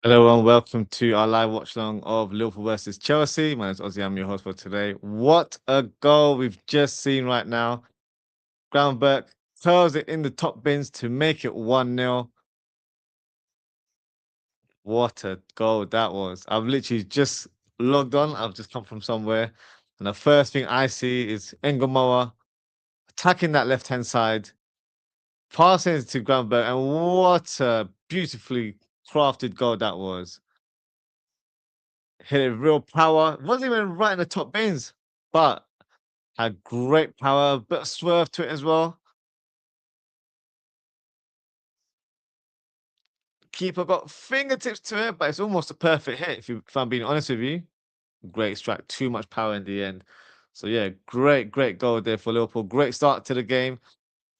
Hello and welcome to our live watch along of Liverpool versus Chelsea. My name is Ozzie, I'm your host for today. What a goal we've just seen right now. Groundberg curls it in the top bins to make it 1-0. What a goal that was. I've literally just logged on. I've just come from somewhere. And the first thing I see is Engomoa attacking that left-hand side, passing it to Groundberg. And what a beautifully crafted goal that was. Hit it with real power. Wasn't even right in the top bins, but had great power, a bit of swerve to it as well. Keeper got fingertips to it, but it's almost a perfect hit. If I'm being honest with you, great strike, too much power in the end. So yeah, great goal there for Liverpool. Great start to the game.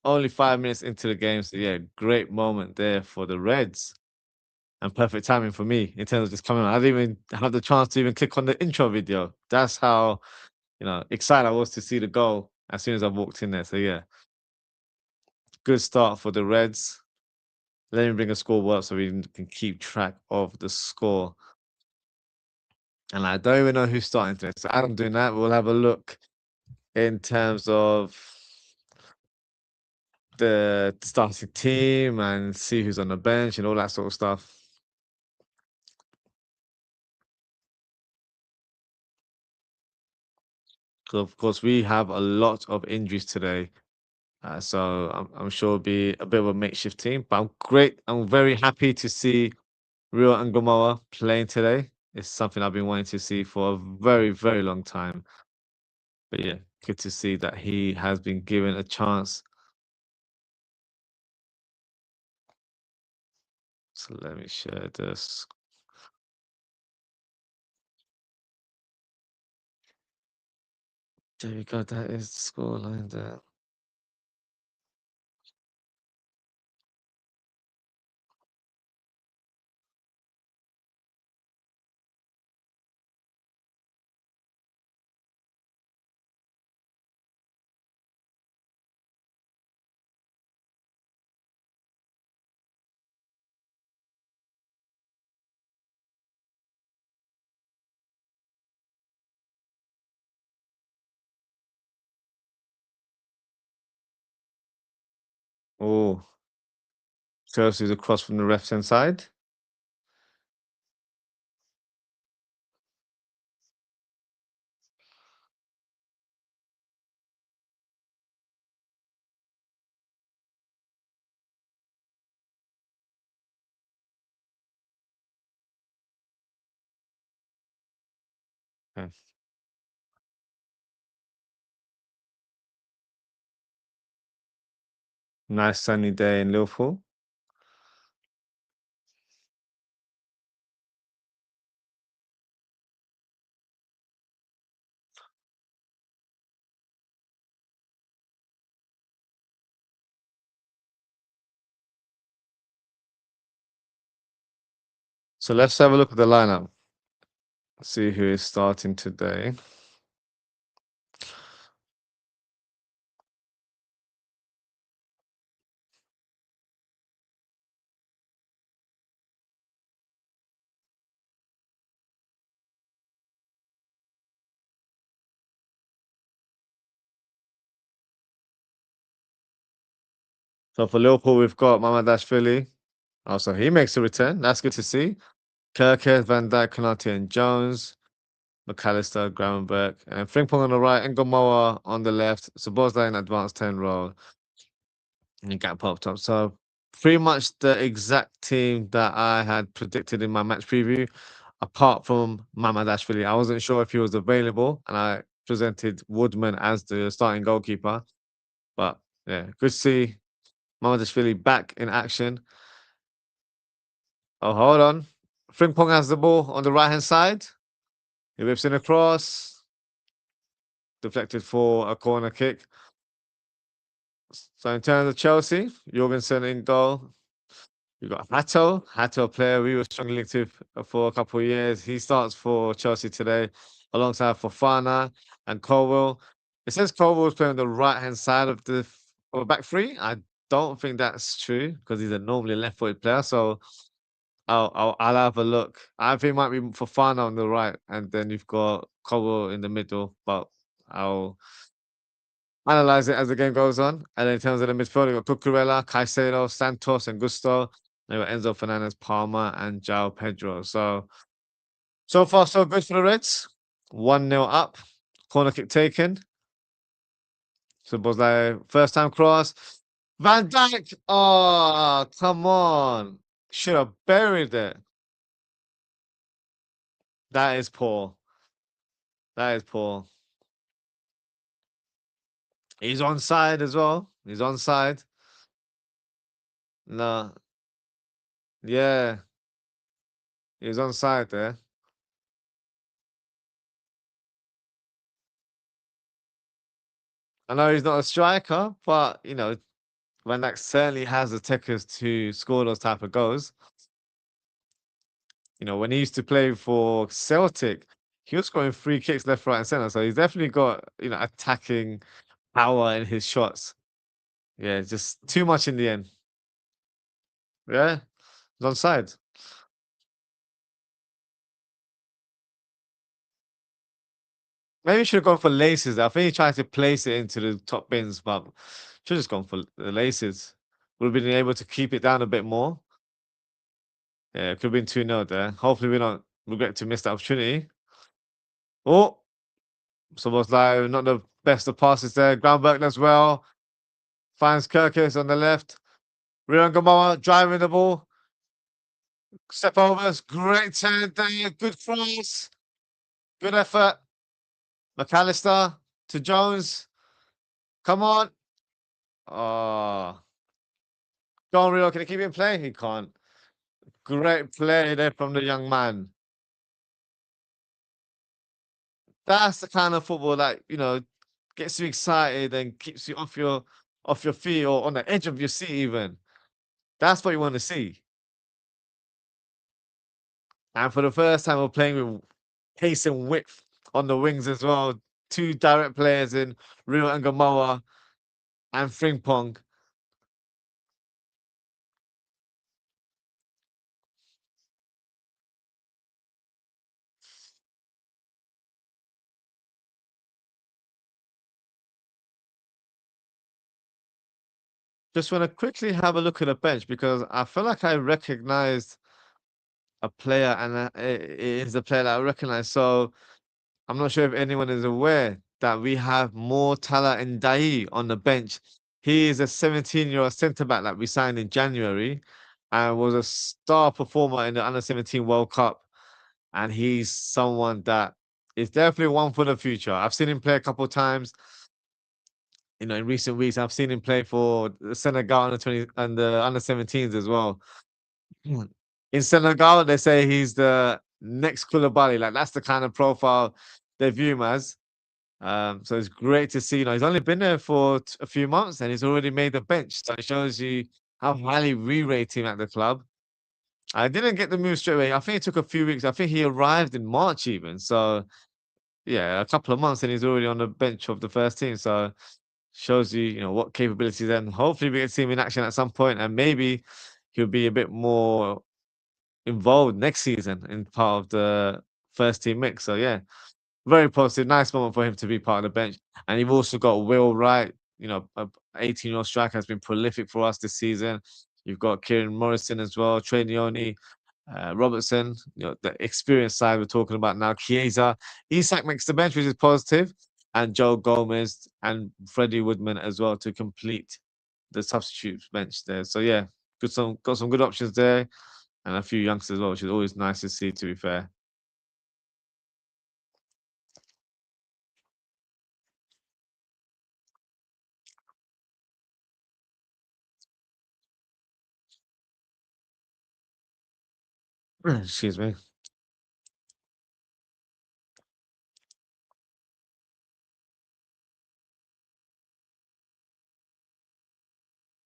Only 5 minutes into the game, so yeah, great moment there for the Reds. And perfect timing for me in terms of just coming on. I didn't even have the chance to even click on the intro video. That's how excited I was to see the goal as soon as I walked in there. So yeah, good start for the Reds. Let me bring a scoreboard up so we can keep track of the score. And I don't even know who's starting today. So Adam doing that. We'll have a look in terms of the starting team and see who's on the bench and all that sort of stuff. So of course, we have a lot of injuries today. So I'm sure it'll be a bit of a makeshift team. But I'm very happy to see Rio and Gomoa playing today. It's something I've been wanting to see for a very long time. But yeah, good to see that he has been given a chance. So let me share this. There we go. That is the scoreline there. Oh, Chelsea's across from the left hand side. Okay. Nice sunny day in Liverpool. So let's have a look at the lineup. See who is starting today. So for Liverpool, we've got Mamadashvili. Also, he makes a return. That's good to see. Kirkhead, Van Dijk, Konate, and Jones. McAllister, Gravenberg, and Frimpong on the right, and Gomoa on the left. Sabozda in advanced 10 role, and Gap popped up. So pretty much the exact team that I had predicted in my match preview, apart from Mamadashvili. I wasn't sure if he was available, and I presented Woodman as the starting goalkeeper. But yeah, good to see Mamadashvili back in action. Oh, hold on. Frimpong has the ball on the right hand side. He whips in across, deflected for a corner kick. So in terms of Chelsea, Jorgensen in goal. You've got Hato player we were struggling to for a couple of years. He starts for Chelsea today alongside Fofana and Colwell. It says Colwell's playing on the right-hand side of the back three. I don't think that's true because he's a normally left-footed player. So I'll have a look. I think it might be Fofana on the right, and then you've got Cobble in the middle, but I'll analyze it as the game goes on. And then in terms of the midfield, you've got Cucurella, Caicedo, Santos, and Gusto. Then you've got Enzo Fernandez, Palmer, and João Pedro. So far, so good for the Reds. 1-0 up. Corner kick taken. So it was like first time cross. Van Dijk. Oh, come on. Should have buried it. That is poor. That is poor. He's onside as well. He's onside. No. Yeah. He's onside there. I know he's not a striker, but Van Dijk certainly has the techers to score those type of goals. When he used to play for Celtic, he was scoring free kicks left, right, and center. So he's definitely got attacking power in his shots. Yeah, just too much in the end. Yeah, he's onside. Maybe he should have gone for laces. I think he tried to place it into the top bins, but should have just gone for the laces. Would have been able to keep it down a bit more. Yeah, it could have been 2-0 there. Hopefully, we don't regret to miss that opportunity. Oh, so was like not the best of passes there. Groundwork as well. Finds Kirkis on the left. Rion Gamoa driving the ball. Step overs. Great turn there. Good cross. Good effort. McAllister to Jones. Come on. Oh. Go on, Rio. Can he keep it in play? He can't. Great play there from the young man. That's the kind of football that, gets you excited and keeps you off your feet or on the edge of your seat even. That's what you want to see. And for the first time, we're playing with pace and width on the wings as well. Two direct players in Rio and Gamoa and Frimpong. Just want to quickly have a look at the bench because I feel like I recognized a player and it is a player that I recognize. So I'm not sure if anyone is aware that we have more Tala and Dai on the bench. He is a 17-year-old centre back that we signed in January and was a star performer in the Under 17 World Cup. And he's someone that is definitely one for the future. I've seen him play a couple of times. In recent weeks, I've seen him play for the Senegal under 20 and the under 17s as well. In Senegal, they say he's the next Koulibaly. Like that's the kind of profile they view him as. So it's great to see. He's only been there for a few months and he's already made the bench. So it shows you how highly we rate him at the club. I didn't get the move straight away. I think it took a few weeks. I think he arrived in March even. So yeah, a couple of months and he's already on the bench of the first team. So shows you, what capabilities and hopefully we can see him in action at some point and maybe he'll be a bit more involved next season in part of the first team mix. So yeah, very positive. Nice moment for him to be part of the bench. And you've also got Will Wright, a 18-year-old striker has been prolific for us this season. You've got Kieran Morrison as well, Trey Neone, Robertson, the experienced side we're talking about now. Chiesa, Isak makes the bench, which is positive, and Joe Gomez and Freddie Woodman as well to complete the substitutes bench there. So yeah, got some good options there, and a few youngsters as well, which is always nice to see. To be fair, excuse me.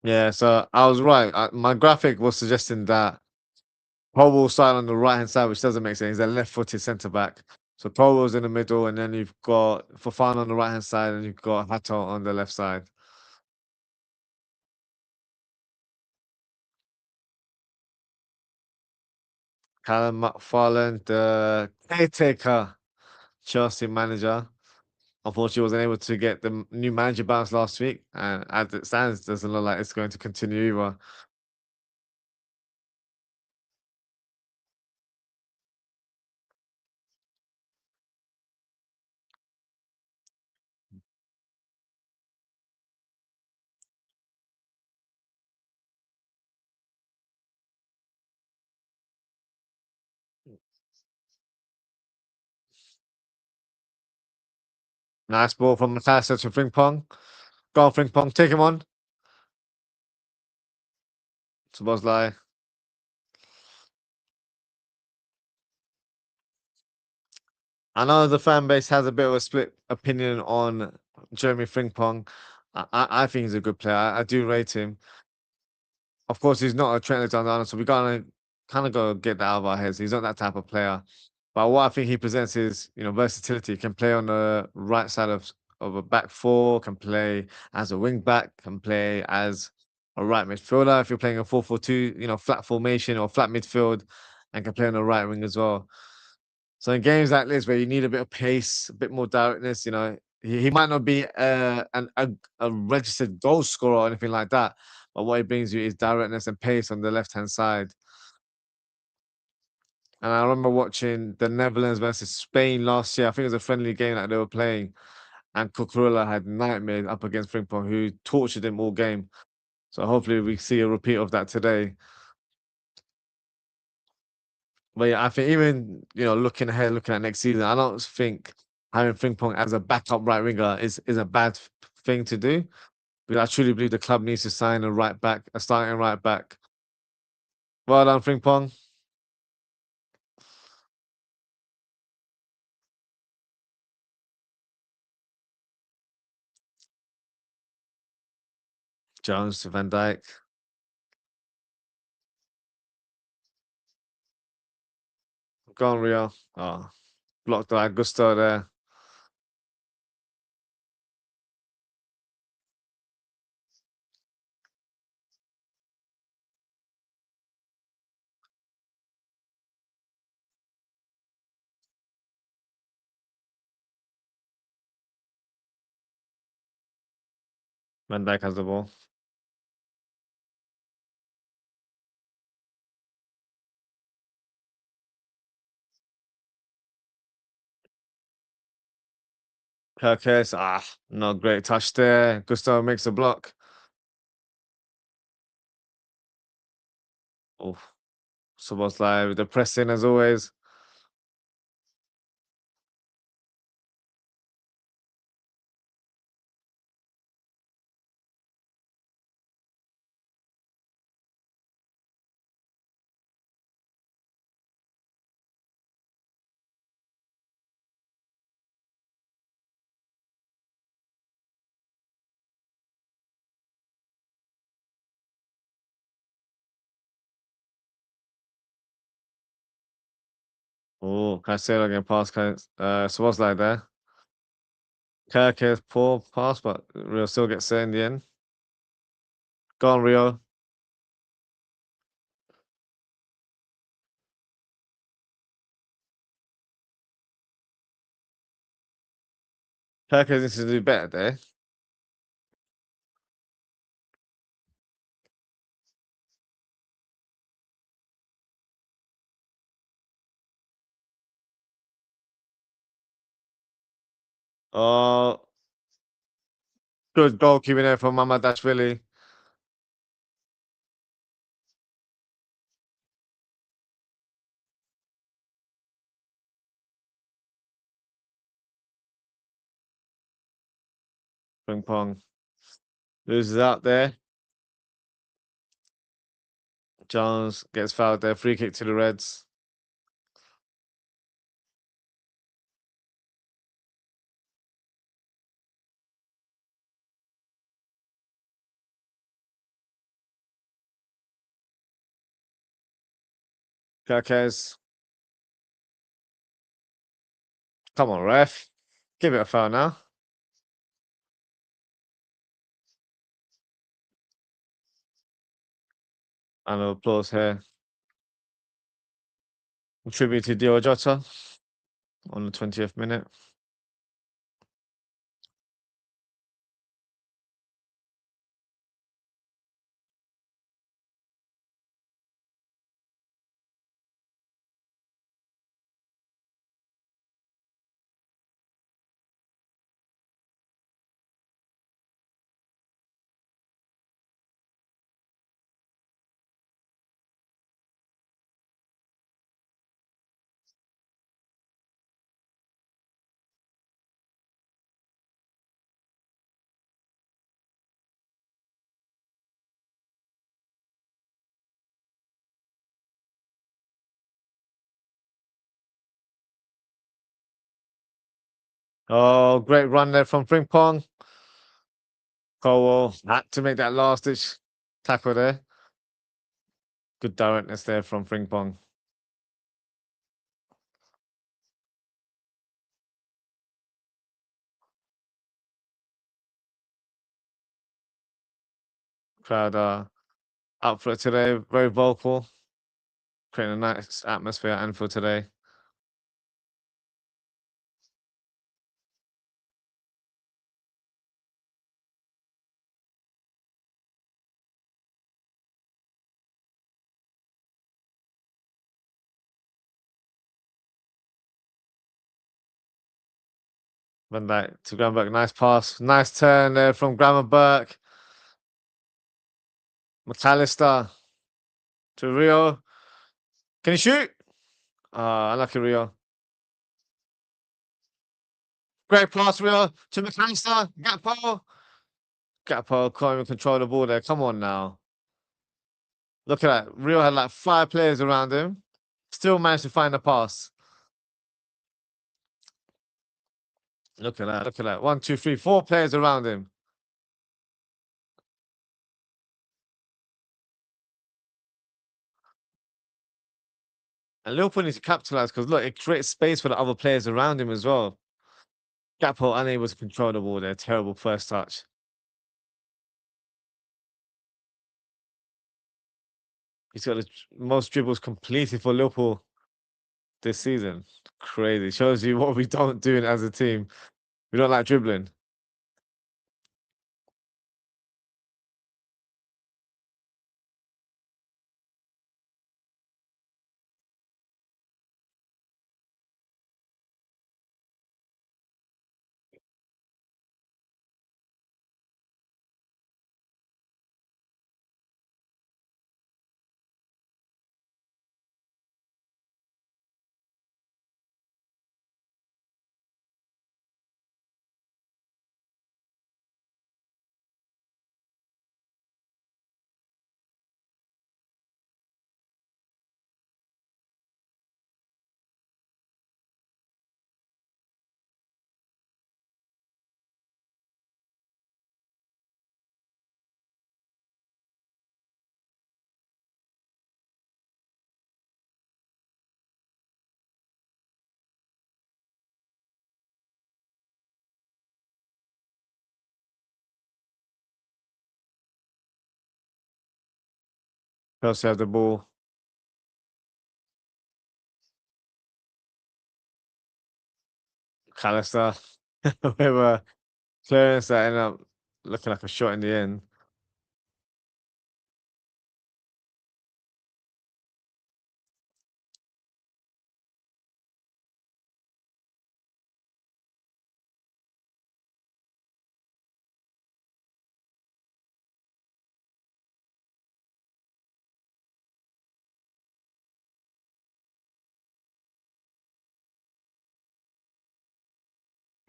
Yeah, so I was right. My graphic was suggesting that Paul will start on the right hand side, which doesn't make sense. He's a left-footed centre back. So Paul's in the middle, and then you've got Fofana on the right hand side, and you've got Hato on the left side. Callum McFarland, the caretaker Chelsea manager, unfortunately wasn't able to get the new manager bounce last week, and as it stands, doesn't look like it's going to continue either. Nice ball from Matthias to Frimpong. Go on, Frimpong, take him on. Szoboszlai. I know the fan base has a bit of a split opinion on Jeremy Frimpong. I think he's a good player. I do rate him. Of course, he's not a Trent Alexander-Arnold, so we gotta kind of go get that out of our heads. He's not that type of player. But what I think he presents is, versatility. He can play on the right side of a back four, can play as a wing back, can play as a right midfielder if you're playing a 4-4-2, flat formation or flat midfield, and can play on the right wing as well. So in games like this where you need a bit of pace, a bit more directness, he might not be a registered goal scorer or anything like that, but what he brings you is directness and pace on the left hand side. And I remember watching the Netherlands versus Spain last year. I think it was a friendly game that they were playing, and Cucurella had nightmares up against Frimpong, who tortured him all game. So hopefully we see a repeat of that today. But yeah, I think even looking ahead, looking at next season, I don't think having Frimpong as a backup right winger is a bad thing to do. Because I truly believe the club needs to sign a right back, a starting right back. Well done, Frimpong. Jones to Van Dijk. Go on, Rio. Oh, blocked by Gusto there. Van Dijk has the ball. Kirkes, not great touch there. Gusto makes a block. Oh, Szoboszlai with the pressing as always. Oh, Caicedo again pass. Szoboszlai there. Kirkes, poor pass, but Rio still gets there in the end. Go on, Rio. Kirkes needs to do better there. Oh, good goalkeeping there from Mamadashvili. Ping pong. Loses out there. Jones gets fouled there. Free kick to the Reds. Kirkes. Come on, ref. Give it a foul now. And applause here. Contributed Dio Jota on the 20th minute. Oh, great run there from Frimpong. Cole had to make that last ditch tackle there. Good directness there from Frimpong. Crowd up for it today, very vocal, creating a nice atmosphere at Anfield today. Van Dijk to Gravenberch, nice pass, nice turn there from Gravenberch. McAllister to Rio. Can he shoot? Unlucky Rio. Great pass, Rio to McAllister. Gakpo. Gakpo can't even control the ball there. Come on now. Look at that. Rio had like 5 players around him. Still managed to find a pass. Look at that. Look at that. 1, 2, 3, 4 players around him. And Liverpool needs to capitalize because look, it creates space for the other players around him as well. Gakpo unable to control the ball there. Terrible first touch. He's got the most dribbles completed for Liverpool this season. Crazy. Shows you what we don't do as a team. We don't like dribbling. Chelsea have the ball. Callister with a clearance that ended up looking like a shot in the end.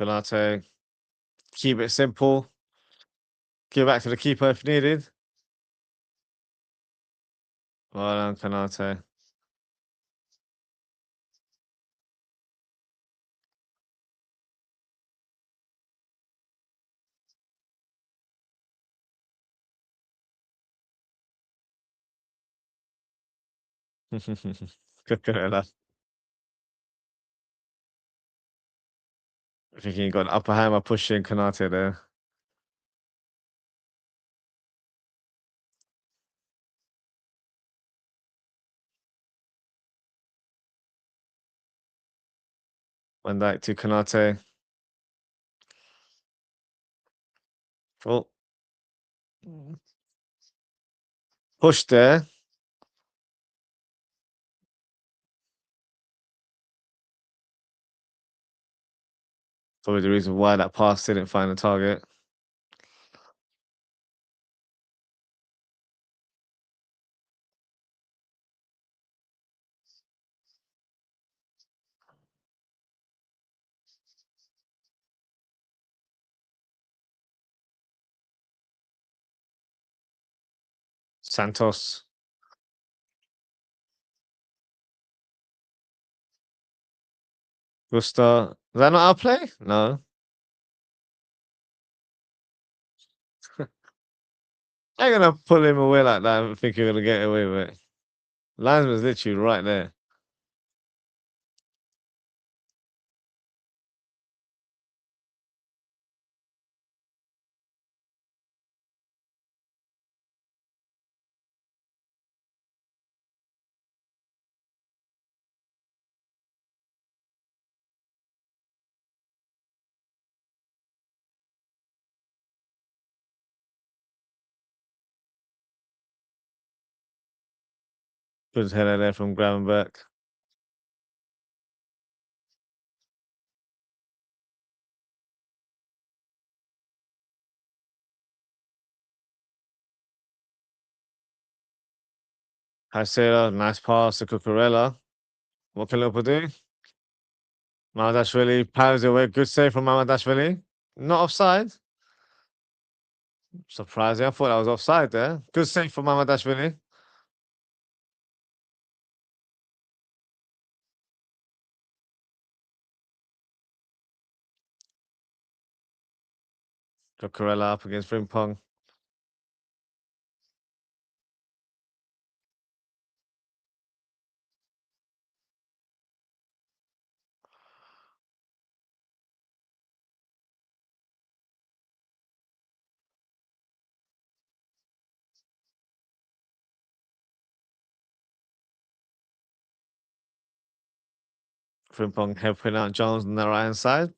Canate, keep it simple. Give back to the keeper if needed. Well done, Canate. Good enough. I think he got an upper hand by pushing Canate there. Van Dijk to Konate. Oh, push there. Probably the reason why that pass didn't find the target. Santos. Gusta. Is that not our play? No. I ain't gonna pull him away like that and think you're gonna get away with it. Linesman's literally right there. Good header there from Gravenberch. Caicedo, nice pass to Cucurella. What can Liverpool do? Mamadashvili powers away. Good save from Mamadashvili. Not offside. Surprising. I thought that was offside there. Good save from Mamadashvili. Cucurella up against Frimpong. Frimpong helping out Jones on the right hand side.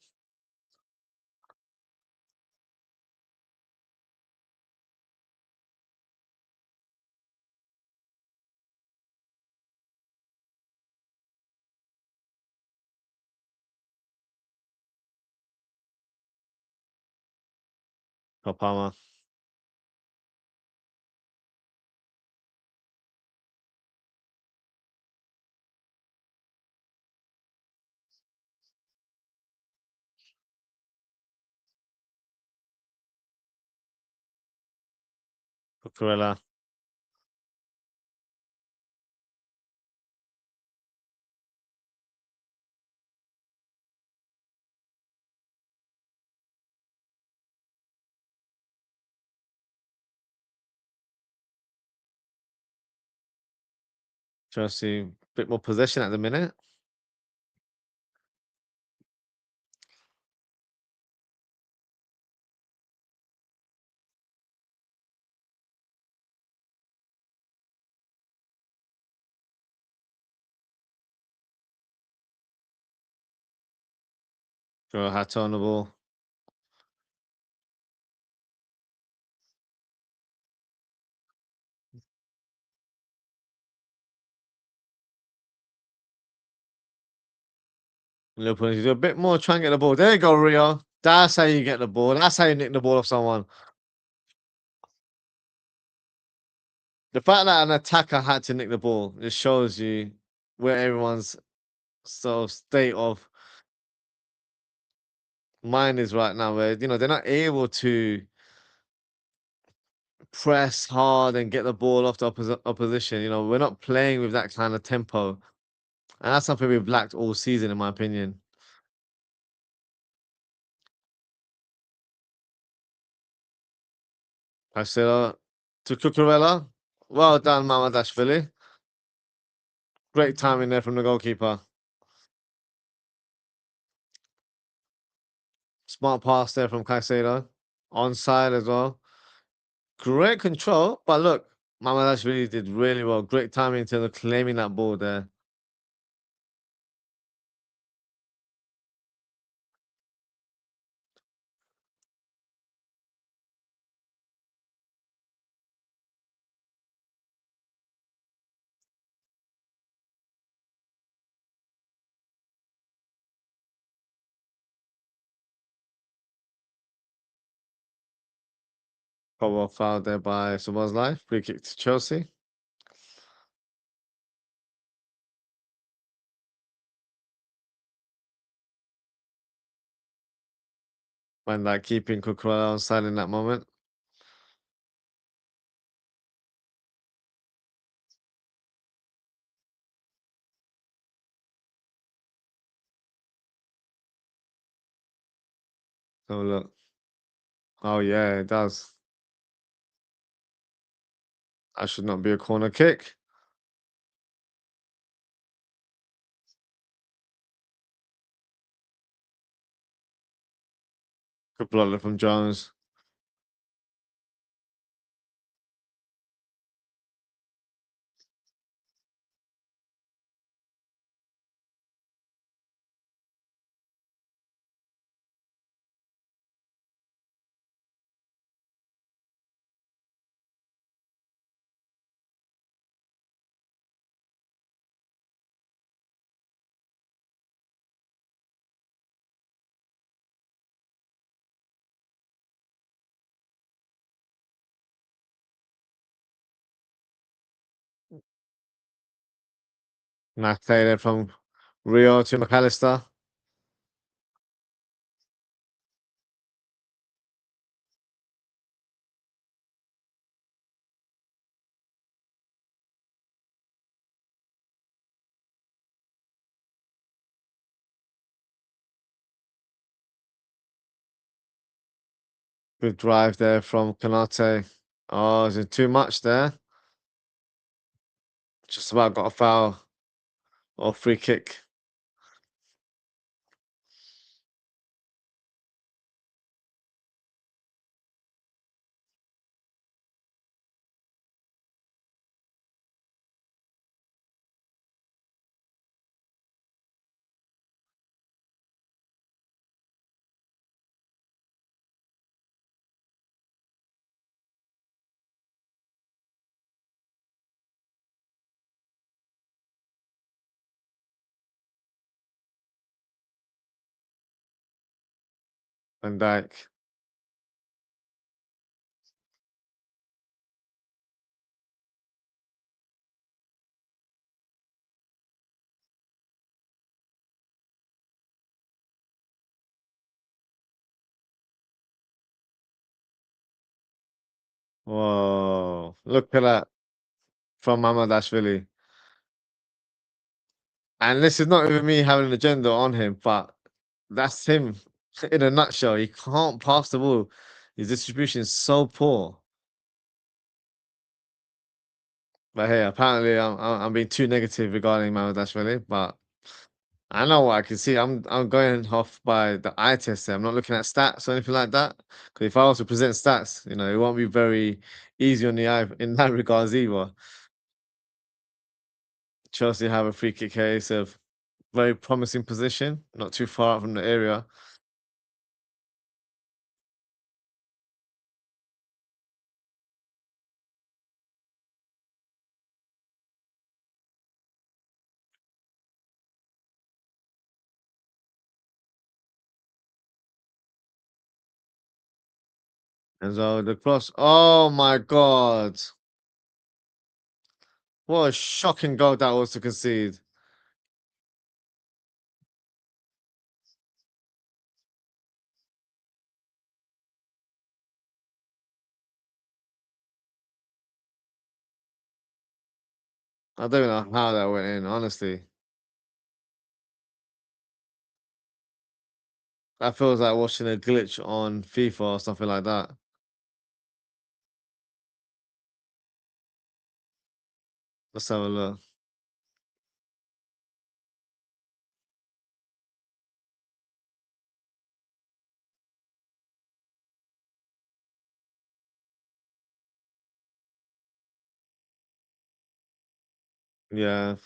Palmer. Cucurella. Chelsea, a bit more possession at the minute. Got a hat on the ball. Liverpool need to do a bit more, try and get the ball. There you go, Rio. That's how you get the ball. That's how you nick the ball off someone. The fact that an attacker had to nick the ball just shows you where everyone's sort of state of mind is right now, where they're not able to press hard and get the ball off the opposition. We're not playing with that kind of tempo, and that's something we've lacked all season, in my opinion. Caicedo to Cucurella. Well done, Mamadashvili. Great timing there from the goalkeeper. Smart pass there from Caicedo. Onside as well. Great control, but look, Mamadashvili did really well. Great timing in terms of claiming that ball there. Well fouled there by someone's life. Free kick to Chelsea. And like keeping Cucurella on side in that moment. So look. Oh yeah, it does. That should not be a corner kick. Good block from Jones. Nice play there from Rio to McAllister. Good drive there from Kanate. Oh, is it too much there? Just about got a foul or free kick. Van Dijk. Whoa, look at that from Mamadashvili. And this is not even me having an agenda on him, but that's him in a nutshell. He can't pass the ball. His distribution is so poor. But hey, apparently I'm being too negative regarding Mamadashvili, but I know what I can see. I'm going off by the eye test there. I'm not looking at stats or anything like that. Because if I was to present stats, it won't be very easy on the eye in that regards either. Chelsea have a free kick here. It's a very promising position, not too far out from the area. And so the cross. Oh my God. What a shocking goal that was to concede. I don't know how that went in, honestly. That feels like watching a glitch on FIFA or something like that. Let's have a look. Yeah,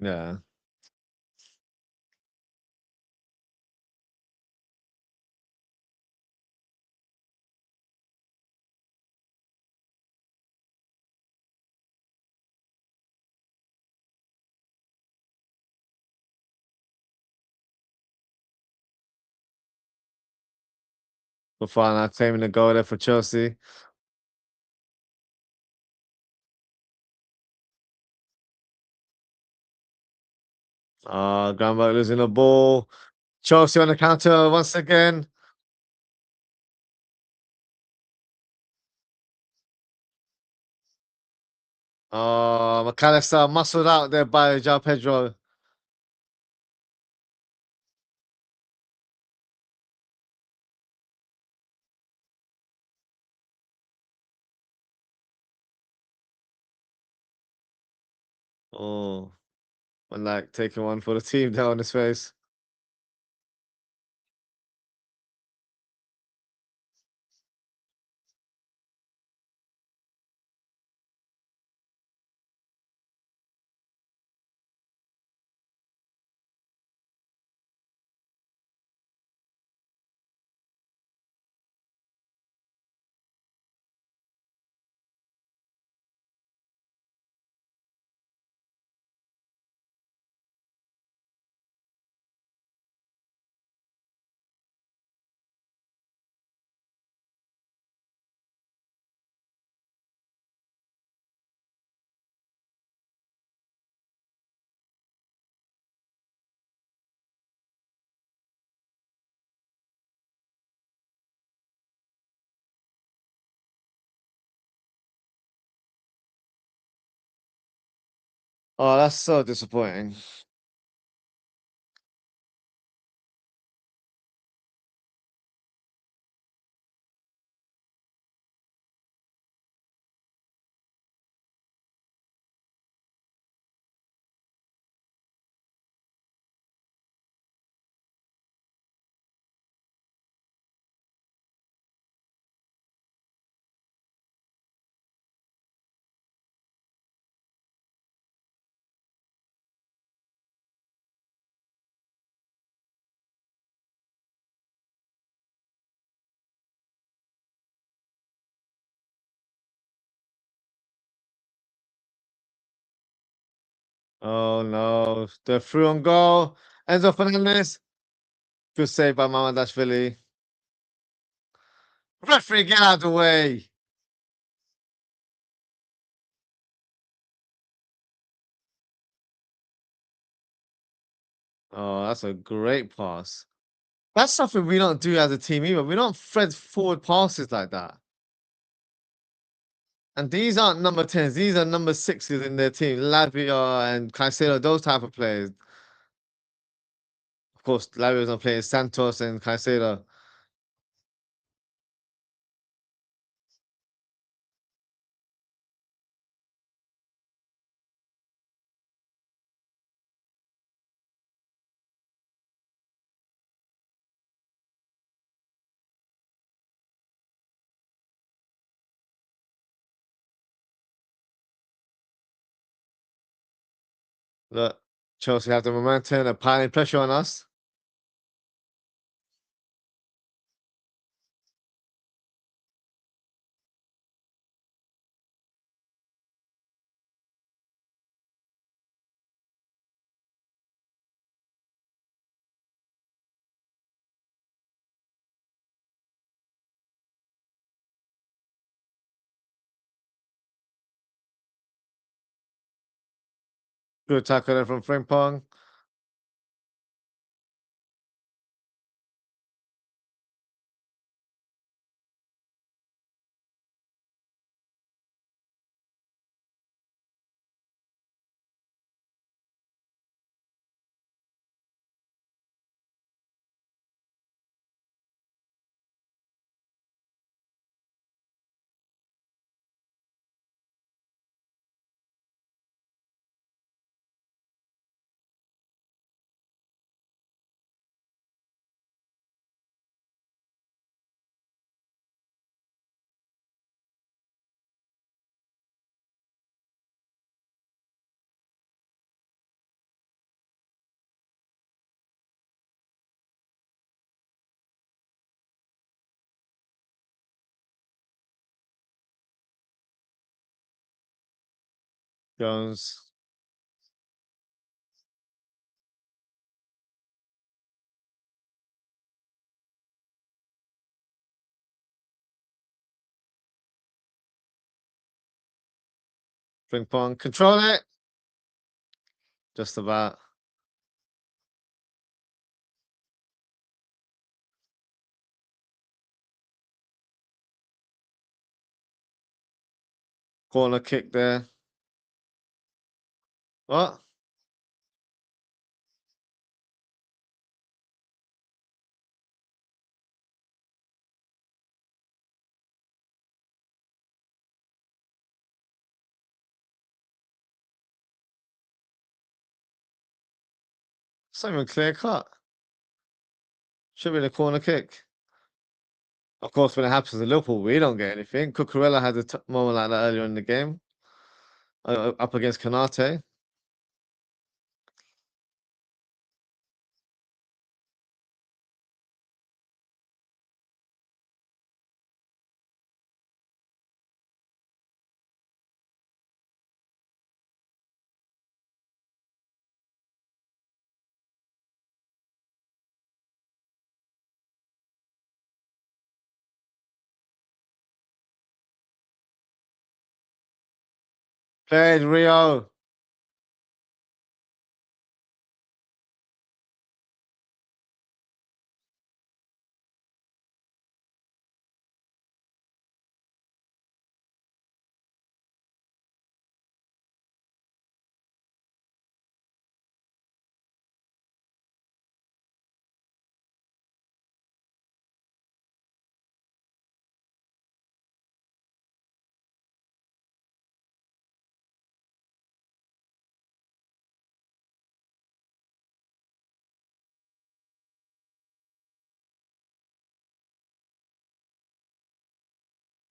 yeah. Fofana claiming the goal there for Chelsea. Granberg losing the ball. Chelsea on the counter once again. McAllister muscled out there by João Pedro. Oh, and like taking one for the team down on his face. Oh, that's so disappointing. Oh no, they're through on goal. Enzo Fernandez. Good save by Mamadashvili. Referee, get out of the way. Oh, that's a great pass. That's something we don't do as a team either. We don't thread forward passes like that. And these aren't number 10s, these are number 6s in their team. Lavia and Caicedo, those type of players. Of course, Lavia's not playing Santos and Caicedo. Look, Chelsea have the momentum, they're piling pressure on us. Good tackle there from Frimpong. Jones. Ping pong. Control it. Just about. Corner kick there. What? It's not even clear cut. Should be the corner kick. Of course, when it happens to Liverpool, we don't get anything. Cucurella had a moment like that earlier in the game, up against Canate. Played Rio.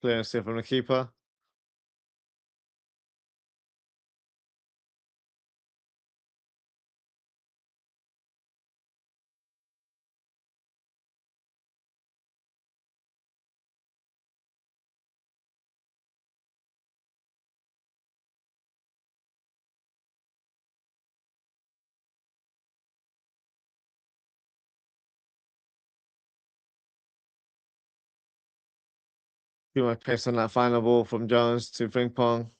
Clearance here from the keeper. Too much pace on that final ball from Jones to ping pong.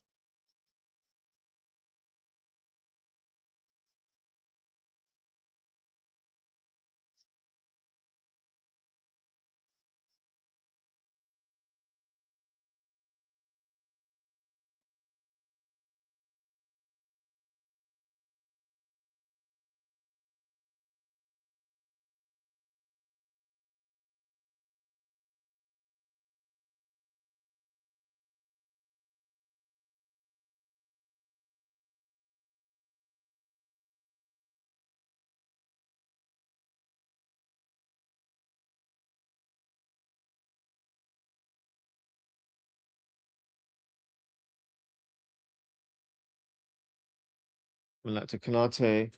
Went out to Canate.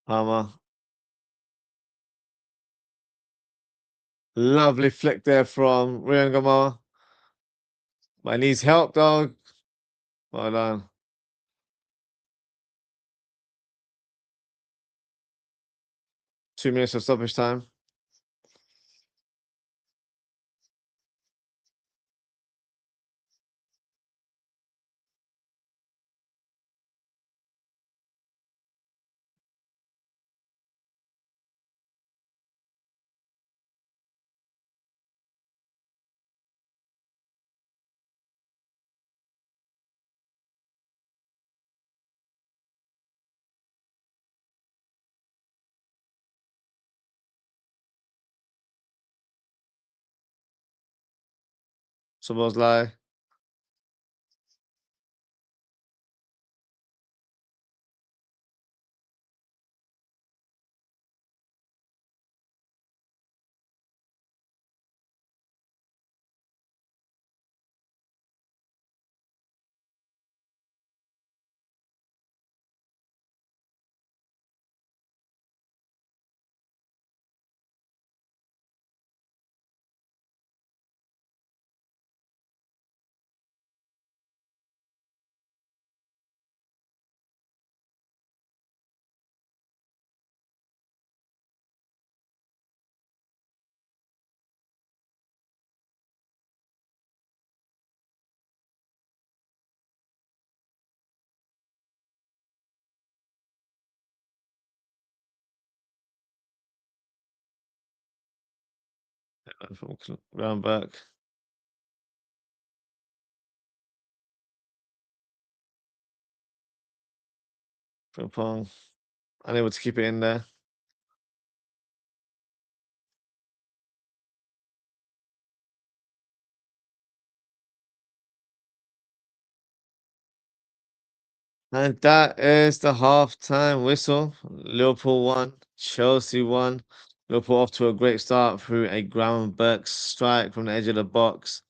Palmer. Lovely flick there from Riangama. But he needs help though. Well done. 2 minutes of stoppage time. Szoboszlai. From round back. Frimpong. Unable to keep it in there. And that is the halftime whistle. Liverpool won, Chelsea won. Liverpool off to a great start through a groundwork strike from the edge of the box.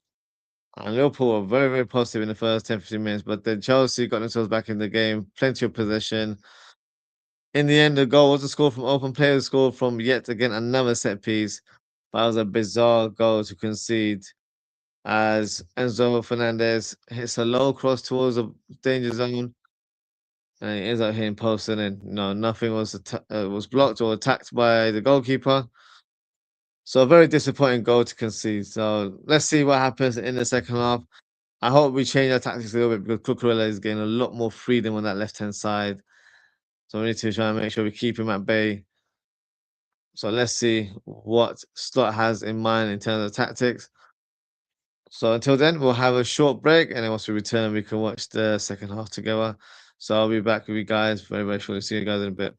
And Liverpool were very, very positive in the first 10, 15 minutes, but then Chelsea got themselves back in the game, plenty of possession. In the end, the goal was a score from open play, a score from yet again another set piece. That was a bizarre goal to concede as Enzo Fernandez hits a low cross towards the danger zone. And he ends up hitting post, and then no, nothing was blocked or attacked by the goalkeeper. So a very disappointing goal to concede. So let's see what happens in the second half. I hope we change our tactics a little bit because Cucurella is getting a lot more freedom on that left hand side. So we need to try and make sure we keep him at bay. So let's see what Slot has in mind in terms of tactics. So until then, we'll have a short break, and then once we return, we can watch the second half together. So I'll be back with you guys very, very shortly. See you guys in a bit.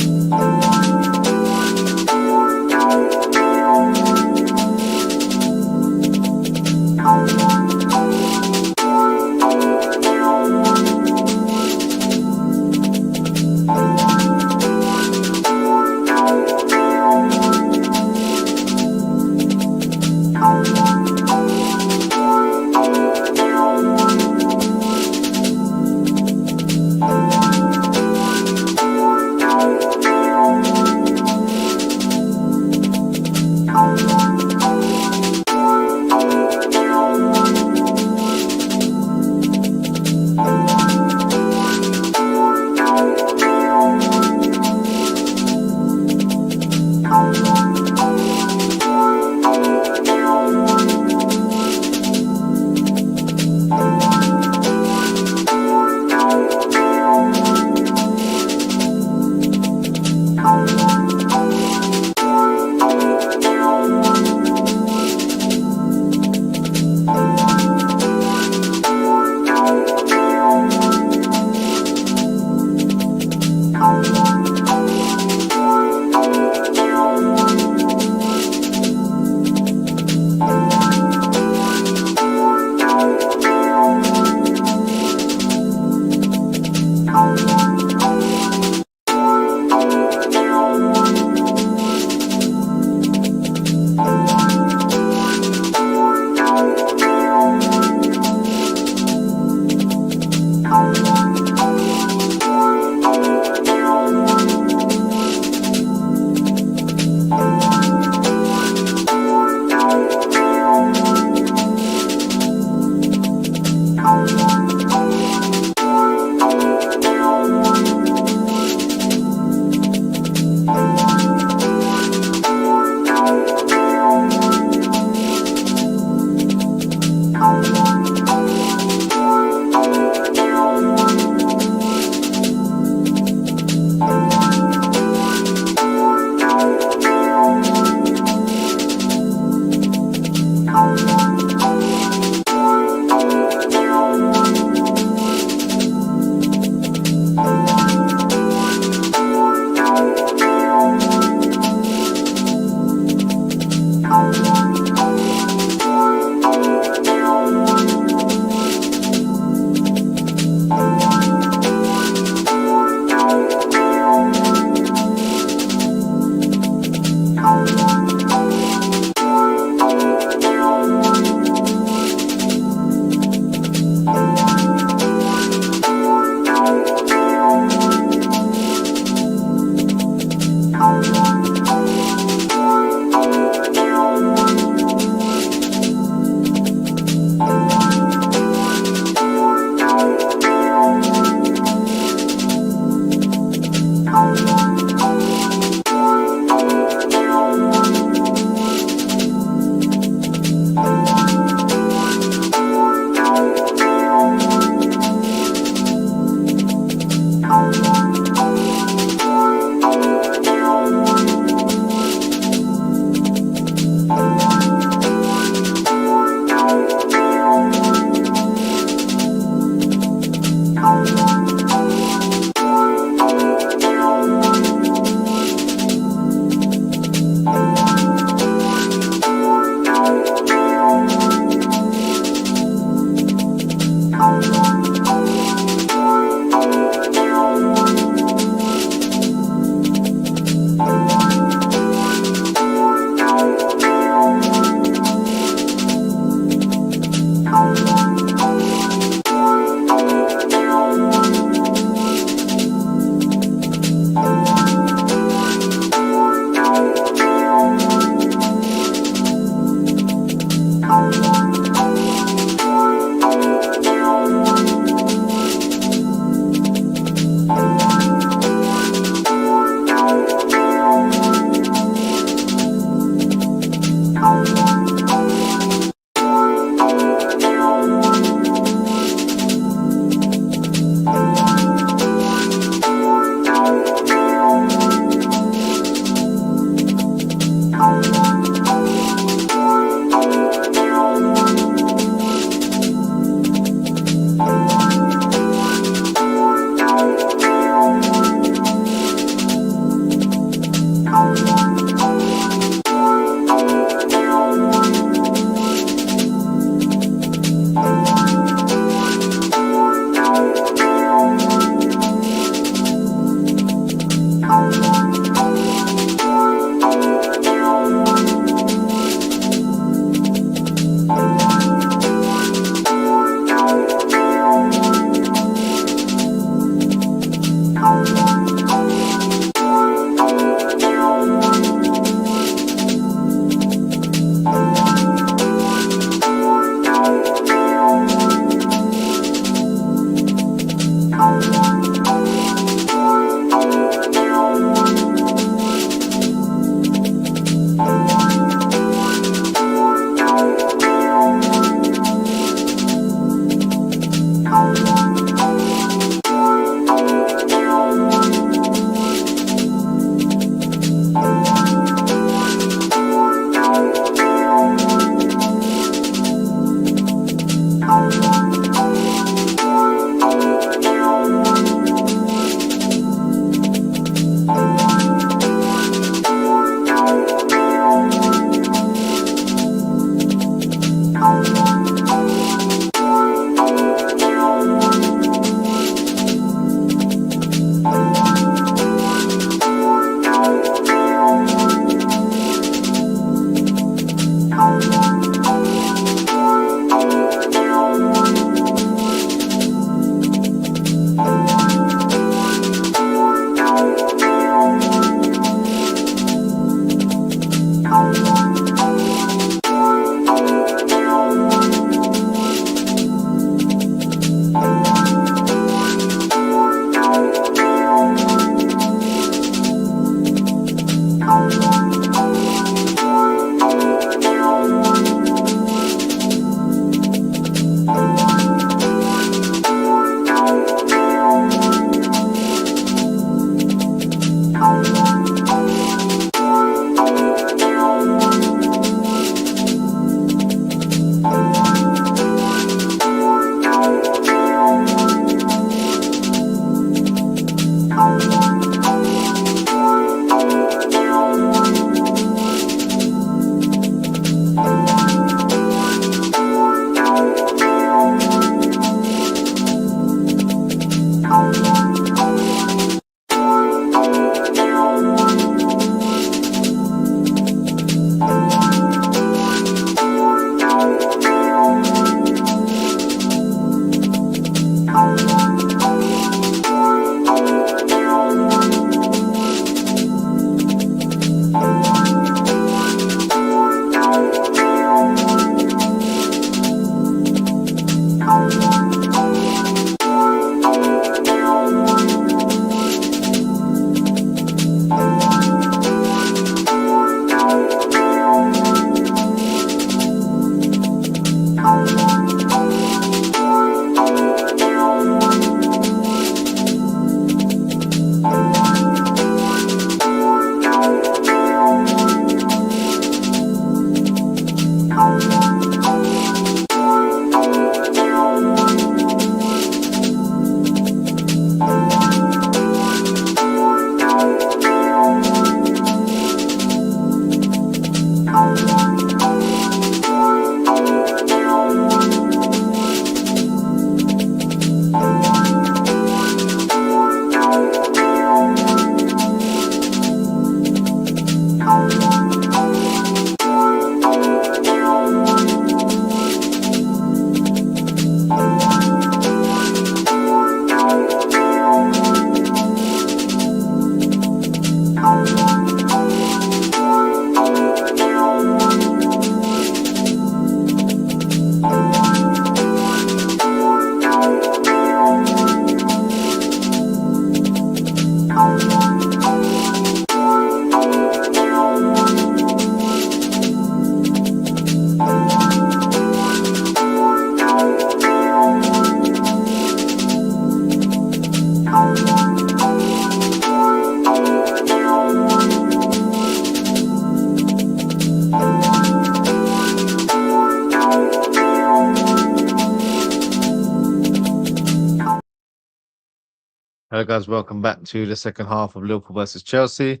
Hello, guys. Welcome back to the second half of Liverpool versus Chelsea.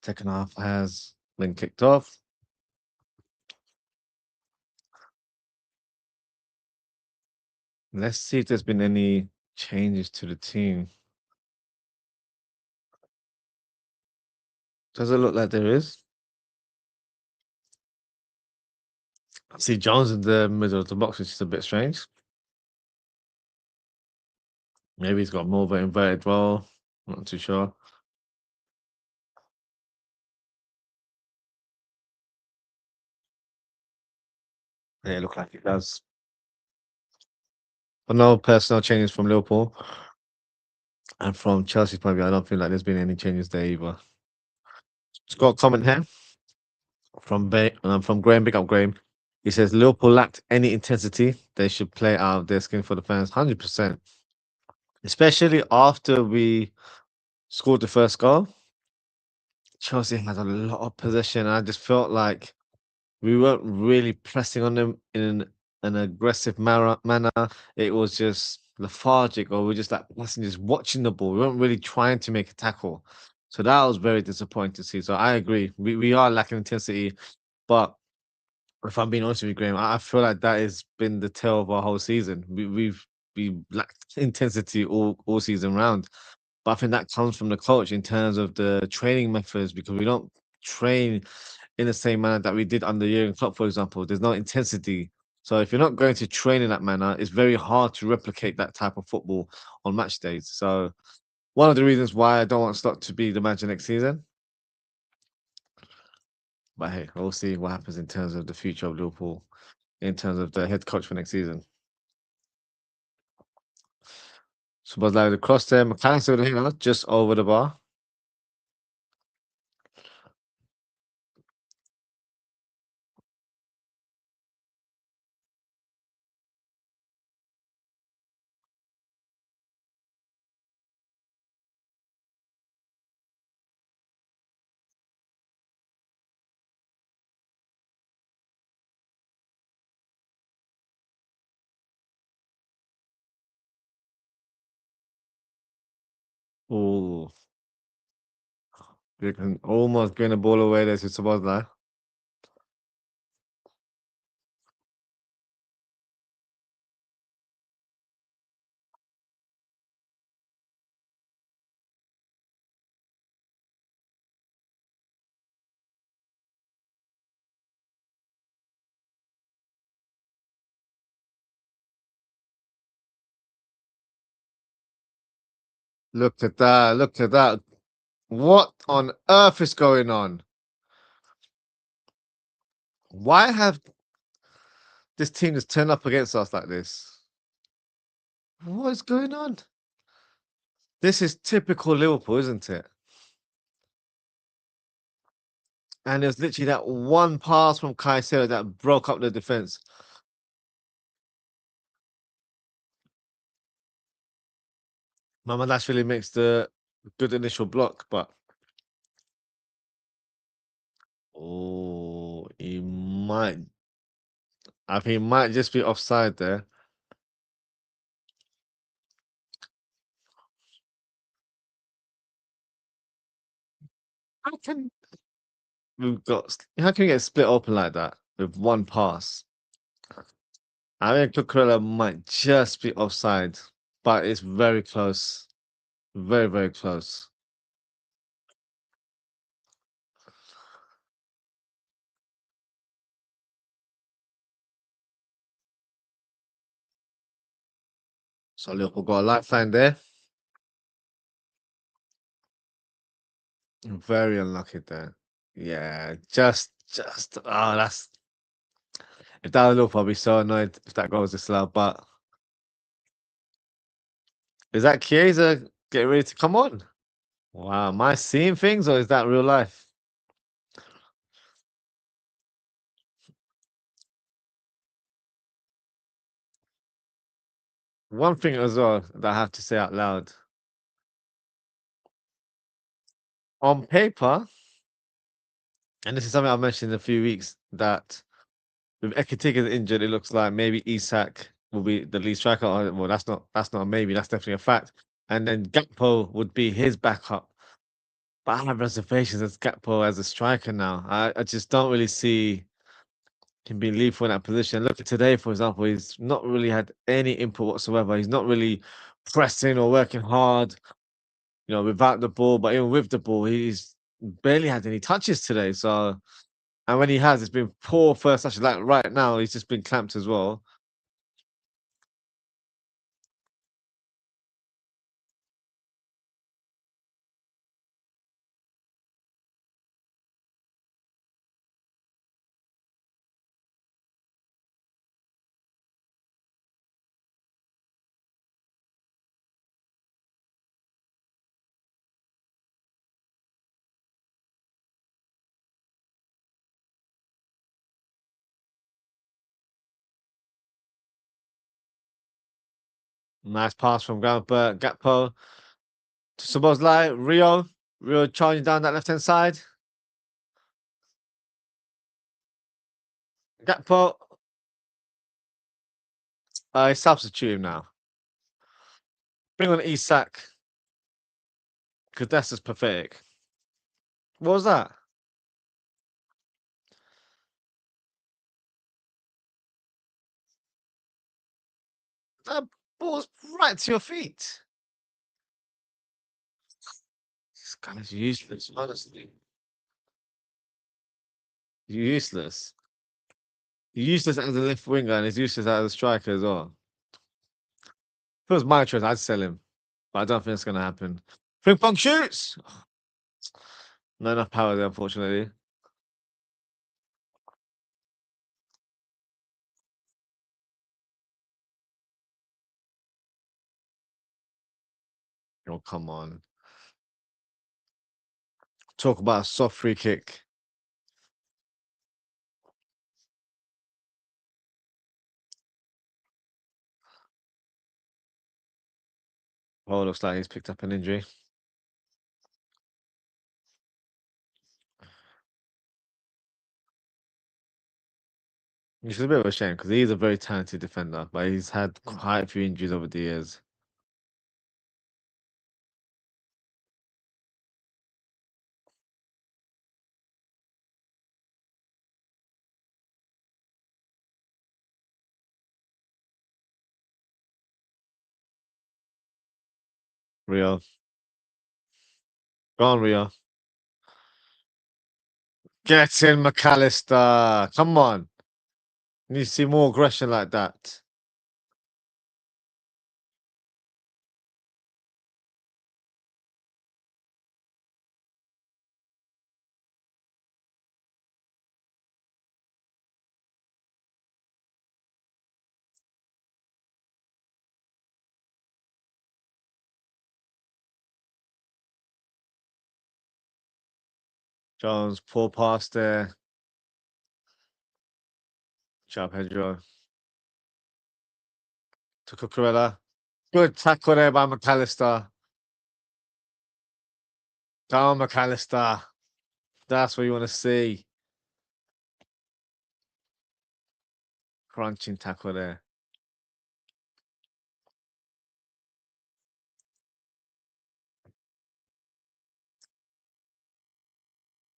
Second half has been kicked off. Let's see if there's been any changes to the team. Does it look like there is? I see Jones in the middle of the box, which is a bit strange. Maybe he's got more of an inverted role. Not too sure. Yeah, it looks like it does. But no personnel changes from Liverpool. And from Chelsea's point of view, I don't feel like there's been any changes there either. It's got a comment here from Graham. Big up Graham. He says Liverpool lacked any intensity. They should play out of their skin for the fans, 100%. Especially after we scored the first goal. Chelsea had a lot of possession. I just felt like we weren't really pressing on them in an aggressive manner. It was just lethargic, or we're just like passengers watching the ball. We weren't really trying to make a tackle. So that was very disappointing to see. So I agree. We are lacking intensity, but if I'm being honest with you, Graham, I feel like that has been the tale of our whole season. We lacked intensity all season round. But I think that comes from the coach in terms of the training methods, because we don't train in the same manner that we did under Jurgen Klopp, for example. There's no intensity. So if you're not going to train in that manner, it's very hard to replicate that type of football on match days. So one of the reasons why I don't want Slot to be the manager next season. But hey, we'll see what happens in terms of the future of Liverpool, in terms of the head coach for next season. So, but like the cross there, McAllister with the header just over the bar. Oh, you can almost bring the ball away there to Sabozlai. Look at that. Look at that. What on earth is going on? Why have this team just turned up against us like this? What is going on? This is typical Liverpool, isn't it? And there's literally that one pass from Caicedo that broke up the defense. Mamadash really makes the good initial block, but oh, I think he might just be offside there. How can how can we get split open like that with one pass? I think Cucurella might just be offside, but it's very close. Very, very close. So Liverpool got a lifeline there. Very unlucky there. Yeah, just that's if that was Liverpool, I'd be so annoyed if that goal was disallowed. But is that Chiesa getting ready to come on? Wow, am I seeing things or is that real life? One thing as well that I have to say out loud. On paper, and this is something I mentioned in a few weeks, that with Ekitike injured, it looks like maybe Isak will be the lead striker. Well, that's not a maybe. That's definitely a fact. and then Gakpo would be his backup. But I have reservations as Gakpo as a striker now. I just don't really see him being lethal in that position. Look at today, for example, he's not really had any input whatsoever. He's not really pressing or working hard, without the ball. But even with the ball, he's barely had any touches today. So, and when he has, it's been poor first touches. Like right now, he's just been clamped as well. Nice pass from Gakpo to Szoboszlai. Rio charging down that left hand side. Gakpo, he's substituting now. Bring on Isak, because that's just pathetic. What was that? That ball's right to your feet. This guy's useless, honestly. Useless. Useless as a left winger and he's useless as a striker as well. If it was my choice, I'd sell him. But I don't think it's going to happen. Ping pong shoots! Not enough power there, unfortunately. Oh, come on. Talk about a soft free kick. Oh, looks like he's picked up an injury. Which is a bit of a shame because he's a very talented defender, but he's had quite a few injuries over the years. Rio. Go on, Rio. Get in, McAllister. Come on. Need to see more aggression like that. Jones, poor pass there. Sharp Pedro. To Cucurella. Good tackle there by McAllister. Down, McAllister. That's what you want to see. Crunching tackle there.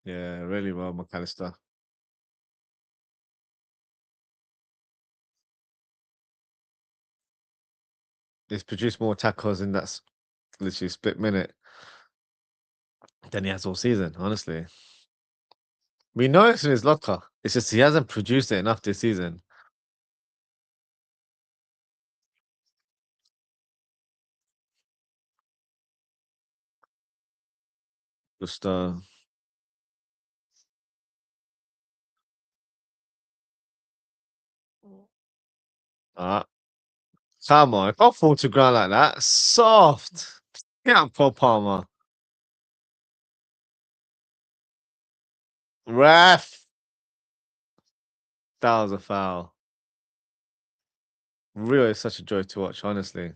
Yeah, really well, McAllister. He's produced more tackles in that literally split minute than he has all season, honestly. We know it's in his locker. It's just he hasn't produced it enough this season. Just uh, come on, can't fall to ground like that. Soft. Get up, Paul Palmer. Ref. That was a foul. Really such a joy to watch, honestly.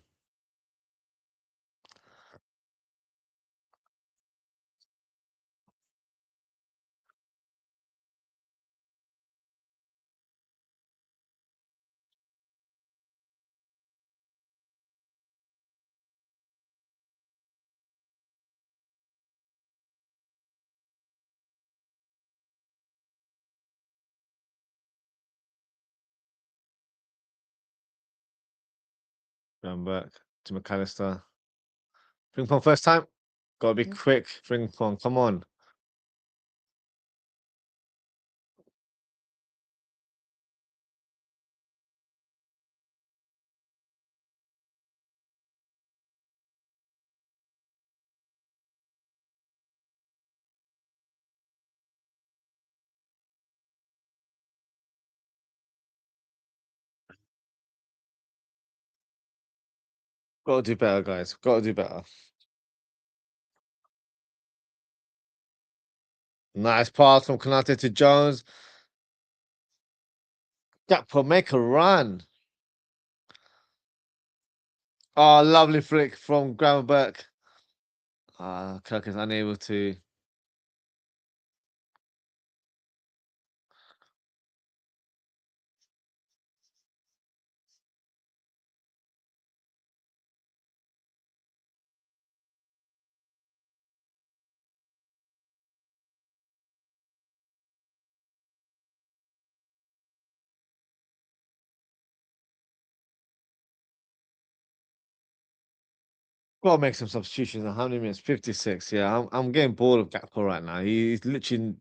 Going back to McAllister. Ping pong first time. Gotta be quick. Ping pong. Come on. Gotta do better, guys. Gotta do better. Nice pass from Konate to Jones. Gakpo make a run. Oh, lovely flick from Gravenberch. Kirk is unable to. Gotta make some substitutions. How many minutes? 56. Yeah, I'm getting bored of Gakpo right now. He's literally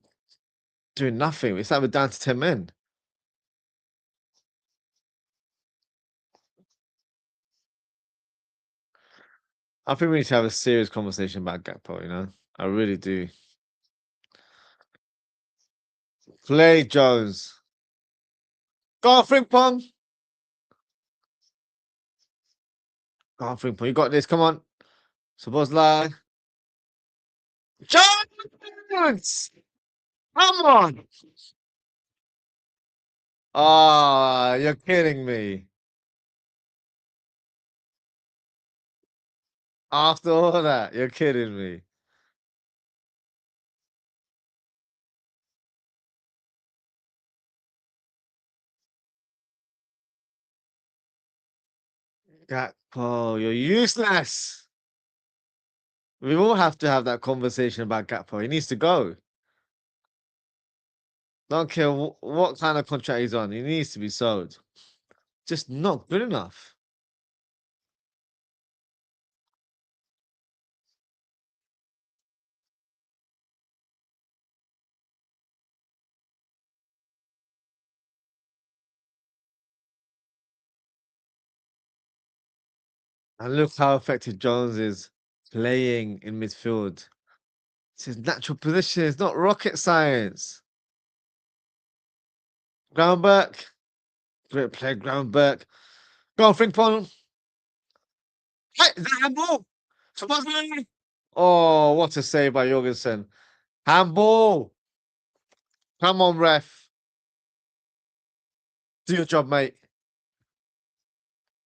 doing nothing. It's like we're down to 10 men. I think we need to have a serious conversation about Gakpo, you know? I really do. Play Jones. Go on, Frimpong. Go on, Frimpong. You got this. Come on. Szoboszlai. Jones! Come on. Ah, you're kidding me. After all that, you're kidding me. Gakpo, you're useless. We all have to have that conversation about Gakpo. He needs to go. Don't care what kind of contract he's on. He needs to be sold. Just not good enough. And look how effective Jones is playing in midfield. It's his natural position. It's not rocket science. Groundberg. Great play, Groundberg. Go on, Frimpong. Hey, is that handball? Supposedly. Oh, what a save by Jorgensen. Handball. Come on, ref. Do your job, mate.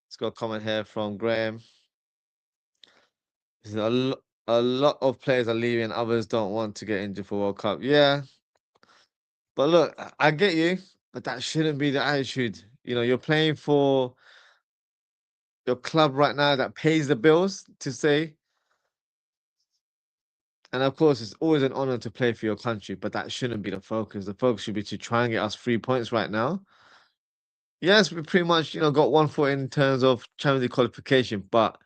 Let's got a comment here from Graham. He said, a lot of players are leaving, others don't want to get injured for World Cup. Yeah. But look, I get you, but that shouldn't be the attitude. You know, you're playing for your club right now that pays the bills to say. And of course, it's always an honor to play for your country, but that shouldn't be the focus. The focus should be to try and get us 3 points right now. Yes, we pretty much, got 1 foot in terms of Champions League qualification, but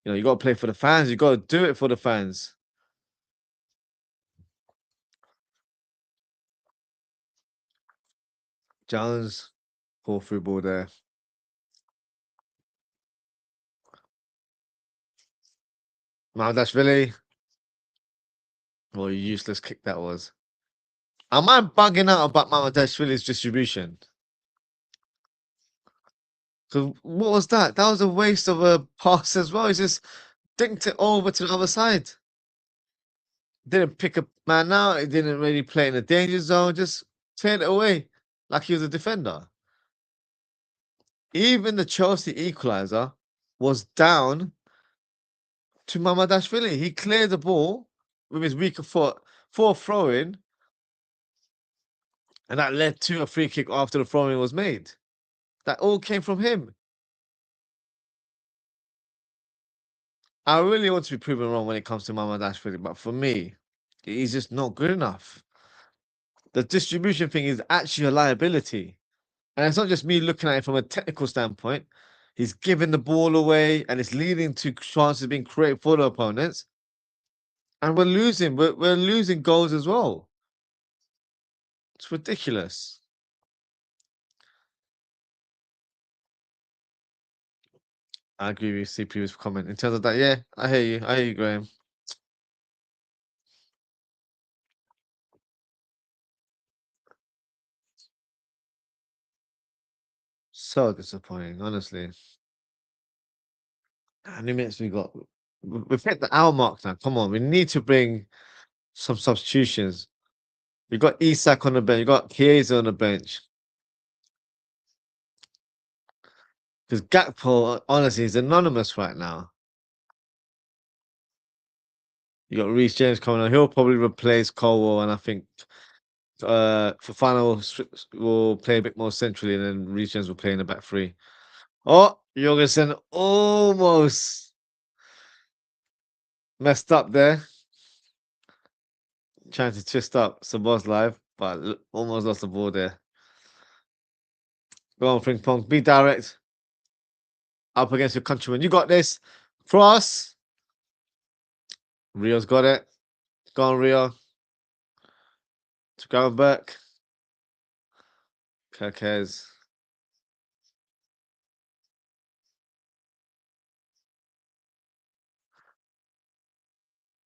you got to play for the fans. You got to do it for the fans. Jones, poor through ball there. Mamadashvili. What a useless kick that was. Am I bugging out about Mamadashvili's distribution? Because what was that? That was a waste of a pass as well. He just dinked it over to the other side. Didn't pick a man out. He didn't really play in the danger zone. Just cleared it away like he was a defender. Even the Chelsea equalizer was down to Mamadashvili. He cleared the ball with his weaker foot for a throw-in, and that led to a free kick after the throw-in was made. That all came from him. I really want to be proven wrong when it comes to Mamadashvili, but for me, he's just not good enough. The distribution thing is actually a liability. And it's not just me looking at it from a technical standpoint. He's giving the ball away, and it's leading to chances being created for the opponents. And we're losing. We're losing goals as well. It's ridiculous. I agree with CPU's comment in terms of that. Yeah, I hear you. I hear you, Graham. So disappointing, honestly. How many minutes we got? We've hit the hour mark now. Come on, we need to bring some substitutions. You got Isak on the bench. You got Chiesa on the bench. Because Gakpo, honestly, is anonymous right now. You got Reece James coming on. He'll probably replace Colwell, and I think for final will play a bit more centrally, and then Reece James will play in the back three. Oh, Jorgensen almost messed up there, trying to twist up Saboz's live, but almost lost the ball there. Go on, Ping Pong. Be direct. Up against your countryman. You got this. Cross. Rio's got it. Go on, Rio. To go back. Kirkez.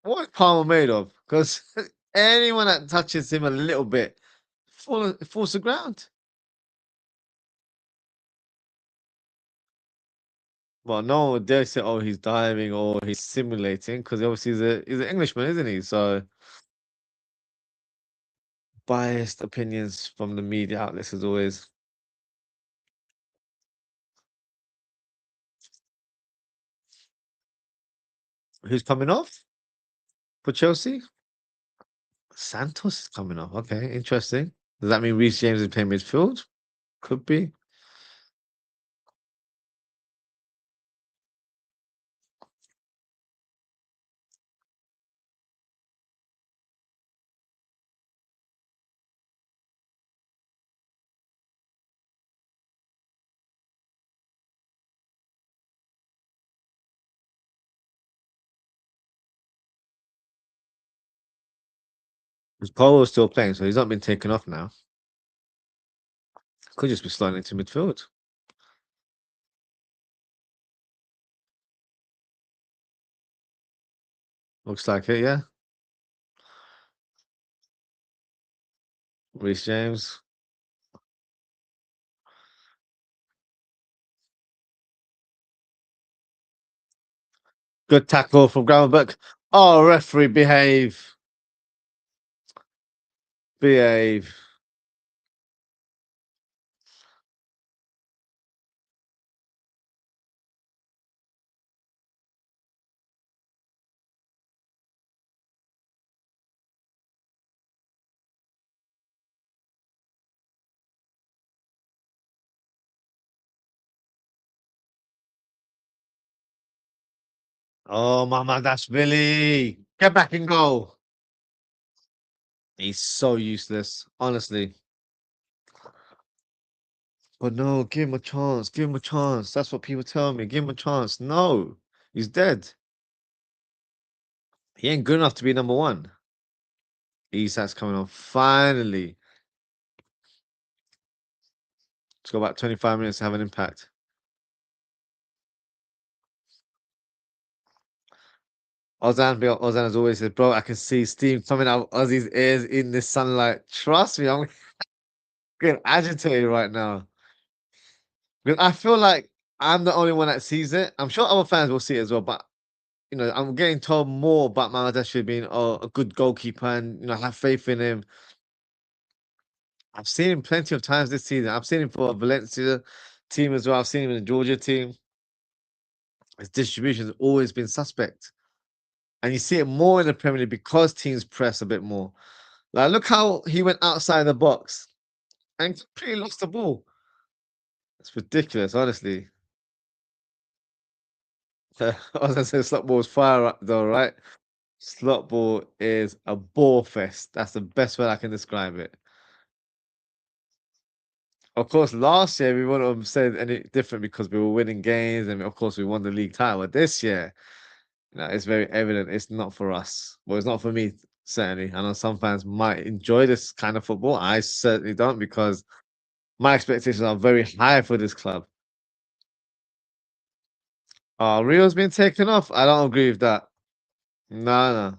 What is Palmer made of? Because anyone that touches him a little bit falls to ground. Well, no one would dare say, "Oh, he's diving or he's simulating," because obviously he's an Englishman, isn't he? So biased opinions from the media outlets as always. Who's coming off for Chelsea? Santos is coming off. Okay, interesting. Does that mean Reece James is playing midfield? Could be. Because Polo's still playing, so he's not been taken off now. Could just be sliding into midfield. Looks like it, yeah. Reece James. Good tackle from Gravenberch. Oh, referee, behave. Behave. Oh, Mama, that's Billy. Get back and go. He's so useless, honestly. But no, give him a chance. Give him a chance. That's what people tell me. Give him a chance. No, he's dead. He ain't good enough to be number one. Isak's coming on. Finally. It's got about 25 minutes to have an impact. Ozan has always said, bro, I can see steam coming out of Ozzie's ears in the sunlight. Trust me, I'm getting agitated right now. Because I feel like I'm the only one that sees it. I'm sure other fans will see it as well, but I'm getting told more about Maladashvili being a good goalkeeper and have faith in him. I've seen him plenty of times this season. I've seen him for a Valencia team as well. I've seen him in the Georgia team. His distribution has always been suspect. And you see it more in the Premier League because teams press a bit more. Like, look how he went outside the box and completely lost the ball. It's ridiculous, honestly. I was gonna say slot ball is fire up though, right? Slot ball is a ball fest. That's the best way I can describe it. Of course, last year we wouldn't have said any different because we were winning games, and of course we won the league title. But this year, it's very evident it's not for us. Well, it's not for me, certainly. I know some fans might enjoy this kind of football. I certainly don't because my expectations are very high for this club. Rio's been taken off. I don't agree with that. No, no.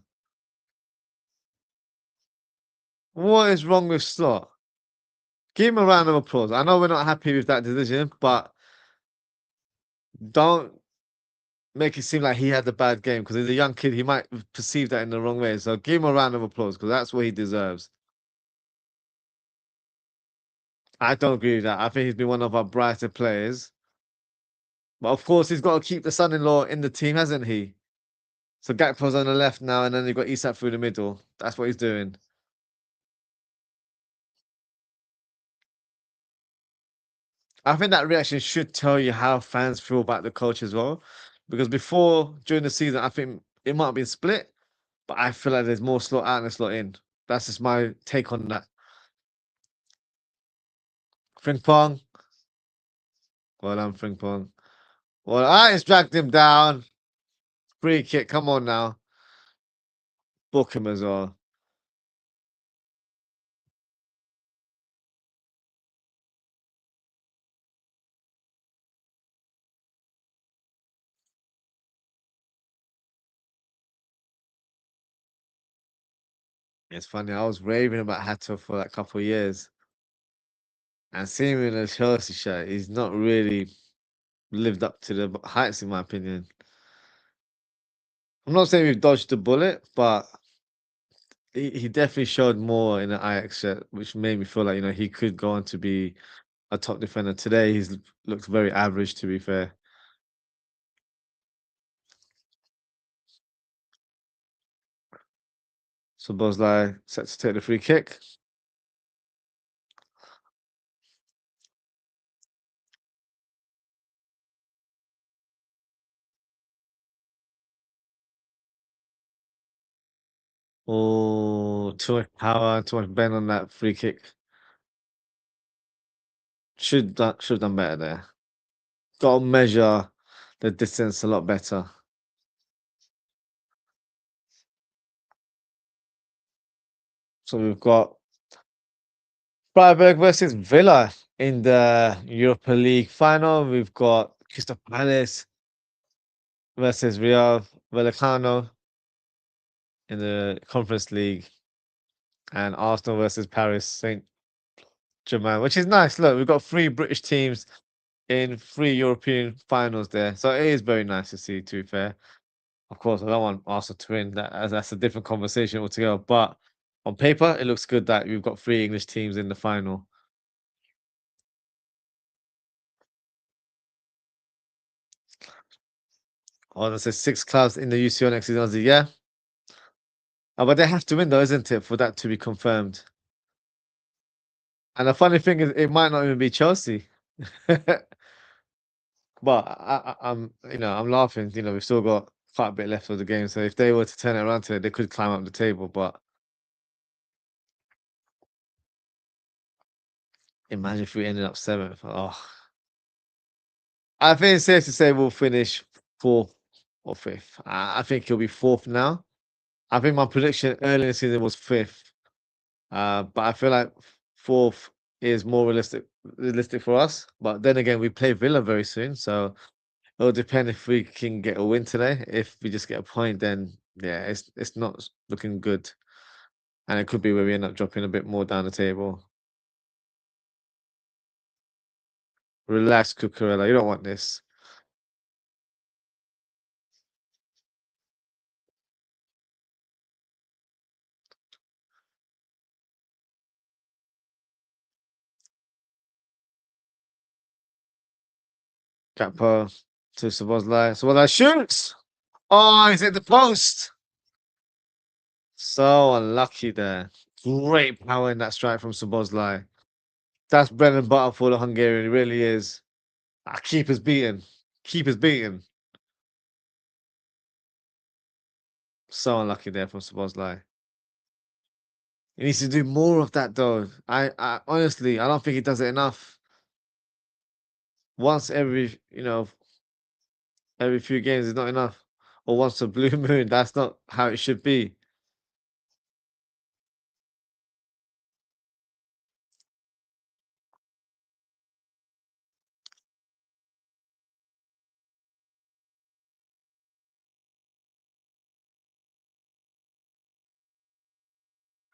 What is wrong with Slot? Give him a round of applause. I know we're not happy with that decision, but don't make it seem like he had a bad game because he's a young kid. He might perceive that in the wrong way. So give him a round of applause because that's what he deserves. I don't agree with that. I think he's been one of our brighter players. But of course, he's got to keep the son-in-law in the team, hasn't he? So Gakpo's on the left now, and then you've got Isak through the middle. That's what he's doing. I think that reaction should tell you how fans feel about the coach as well. Because before, during the season, I think it might have been split, but I feel like there's more slot out and slot in. That's just my take on that. Frimpong. Well done, Frimpong. Well, I just dragged him down. Free kick. Come on now. Book him as well. It's funny. I was raving about Hato for like a couple of years. And seeing him in a Chelsea shirt, he's not really lived up to the heights, in my opinion. I'm not saying we've dodged the bullet, but he definitely showed more in the Ajax shirt, which made me feel like he could go on to be a top defender. Today, he's looked very average, to be fair. So Bosley set to take the free kick. Oh, too much power, too much bend on that free kick. Should have done better there. Got to measure the distance a lot better. So we've got Freiburg versus Villa in the Europa League final. We've got Crystal Palace versus Real Vallecano in the Conference League, and Arsenal versus Paris Saint-Germain, which is nice. Look, we've got three British teams in three European finals there, so it is very nice to see. To be fair, of course, I don't want Arsenal to win. That's a different conversation altogether. But on paper, it looks good that we've got three English teams in the final. Oh, that says six clubs in the UCL next season. Ozzie, yeah. But they have to win, though, isn't it, for that to be confirmed? And the funny thing is, it might not even be Chelsea. But I'm laughing. We've still got quite a bit left of the game. So if they were to turn it around today, they could climb up the table. But imagine if we ended up seventh. Oh, I think it's safe to say we'll finish fourth or fifth. I think he'll be fourth now. I think my prediction earlier in the season was fifth. But I feel like fourth is more realistic for us. But then again, we play Villa very soon, so it'll depend if we can get a win today. If we just get a point, then yeah, it's not looking good, and it could be where we end up dropping a bit more down the table. Relax, Cucurella. You don't want this. Gakpo to Szoboszlai. Szoboszlai shoots. Oh, he's hit the post. So unlucky there. Great power in that strike from Szoboszlai. That's bread and butter for the Hungarian. It really is. Keeper's beaten. Keeper's beaten. So unlucky there from Szoboszlai. He needs to do more of that though. I honestly, I don't think he does it enough. once every, every few games is not enough, or once a blue moon. That's not how it should be.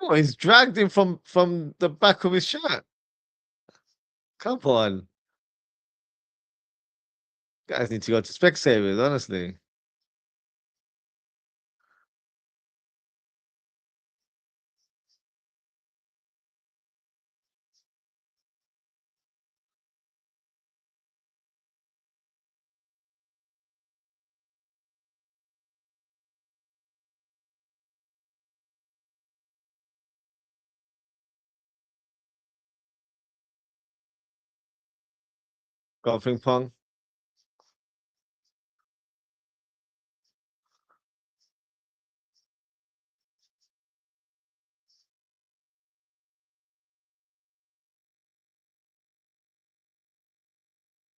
Oh, he's dragged him from the back of his shirt. Come on, guys need to go to Specsavers, honestly. Golfing pong,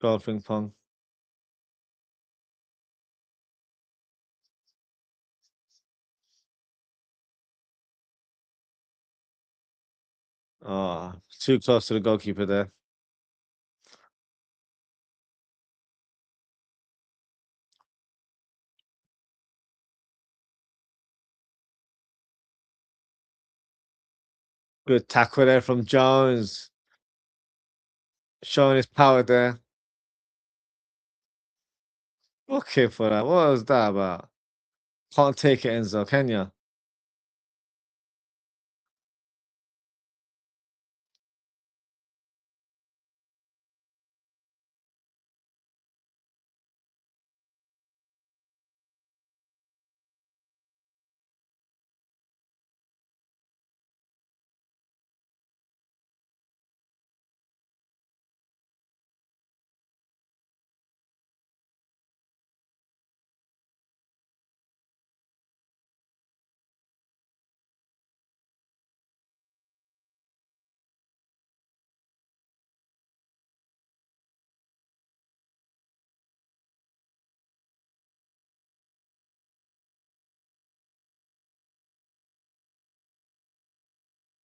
golfing pong. Oh, too close to the goalkeeper there. Good tackle there from Jones, showing his power there. Okay for that. What was that about? Can't take it, Enzo, can you?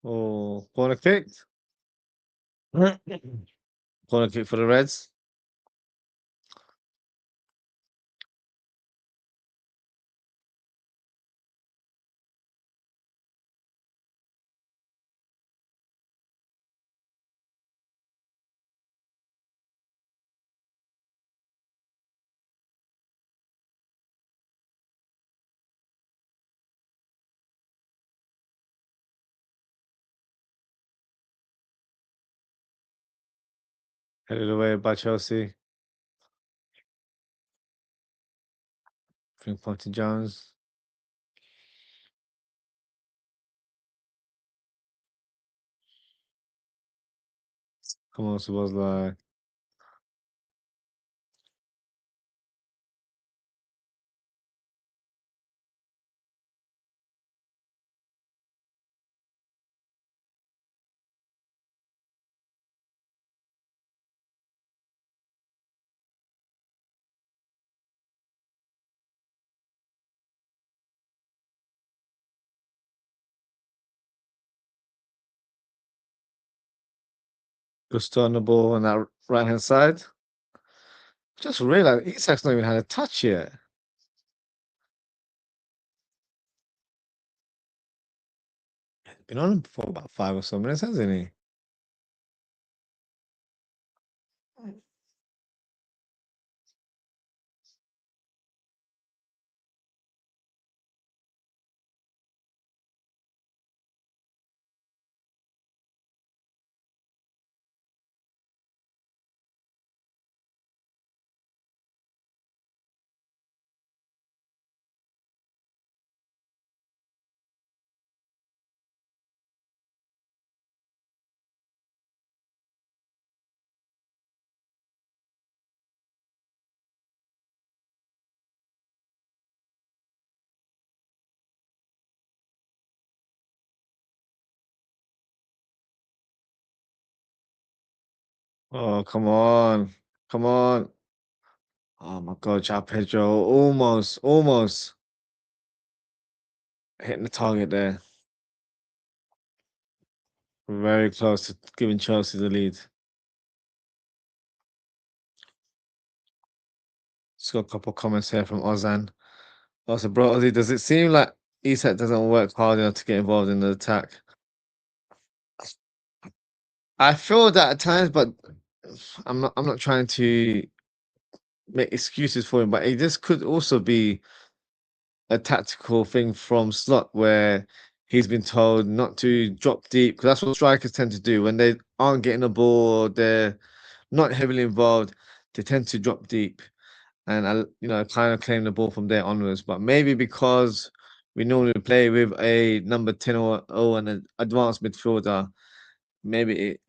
Oh, corner kick. Corner kick for the Reds. Headed away by Chelsea. Three point to Jones. Come on, Subozlai. Gusto on the ball on that right hand side. Just realized Isak's not even had a touch yet. Been on for about 5 or so minutes, hasn't he? Oh, come on. Come on. Oh my God, João Pedro almost hitting the target there. Very close to giving Chelsea the lead. Just got a couple of comments here from Ozan. Also, bro, Ozzie, does it seem like Isak doesn't work hard enough to get involved in the attack? I feel that at times, but I'm not trying to make excuses for him, but this could also be a tactical thing from Slot where he's been told not to drop deep because that's what strikers tend to do when they aren't getting the ball, or they're not heavily involved. They tend to drop deep and kind of claim the ball from there onwards. But maybe because we normally play with a number 10 or an advanced midfielder, maybe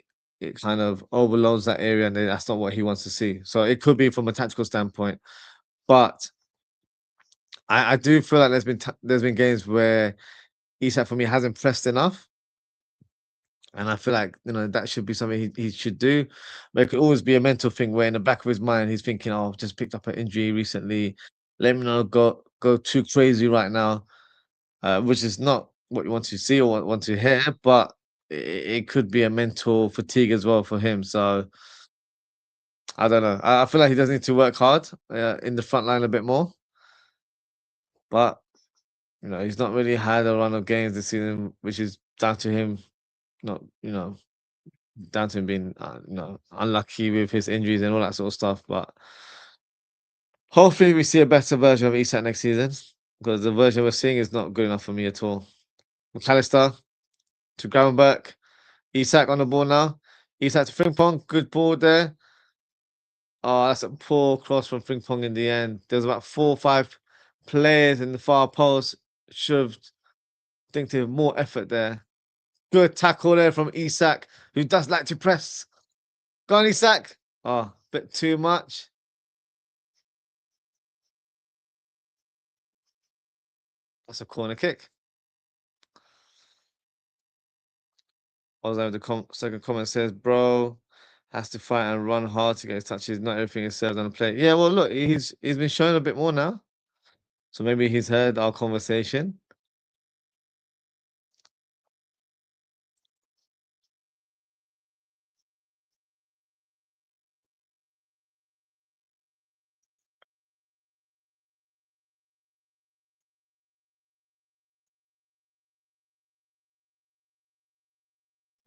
it kind of overloads that area, and that's not what he wants to see. So it could be from a tactical standpoint, but I do feel like there's been games where Isak for me hasn't pressed enough, and I feel like that should be something he should do. But it could always be a mental thing where in the back of his mind he's thinking, "Oh, I've just picked up an injury recently. Let me not go too crazy right now," which is not what you want to see or want to hear, but it could be a mental fatigue as well for him. So I don't know. I feel like he does need to work hard in the front line a bit more, but he's not really had a run of games this season, which is down to him not, down to him being, unlucky with his injuries and all that sort of stuff. But hopefully, we see a better version of Isak next season because the version we're seeing is not good enough for me at all. McAllister to Gravenberch, Isak on the ball now. Isak to Frimpong, good ball there. Oh, that's a poor cross from Frimpong in the end. There's about 4 or 5 players in the far post. Should have think to more effort there. Good tackle there from Isak, who does like to press. Go on, Isak. Oh, bit too much. That's a corner kick. Also, the second comment says, "Bro has to fight and run hard to get his touches. Not everything is served on the plate." Yeah, well, look, he's been showing a bit more now, so maybe he's heard our conversation.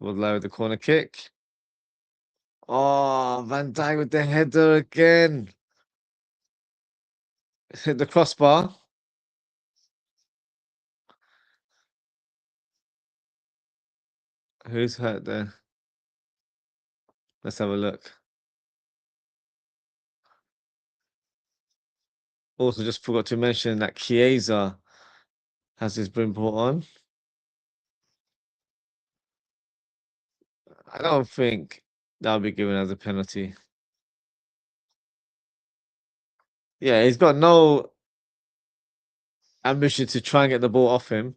We'll allow the corner kick. Oh, Van Dijk with the header again. Hit the crossbar. Who's hurt there? Let's have a look. Also, just forgot to mention that Chiesa has his been brought on. I don't think that'll be given as a penalty. Yeah, he's got no ambition to try and get the ball off him.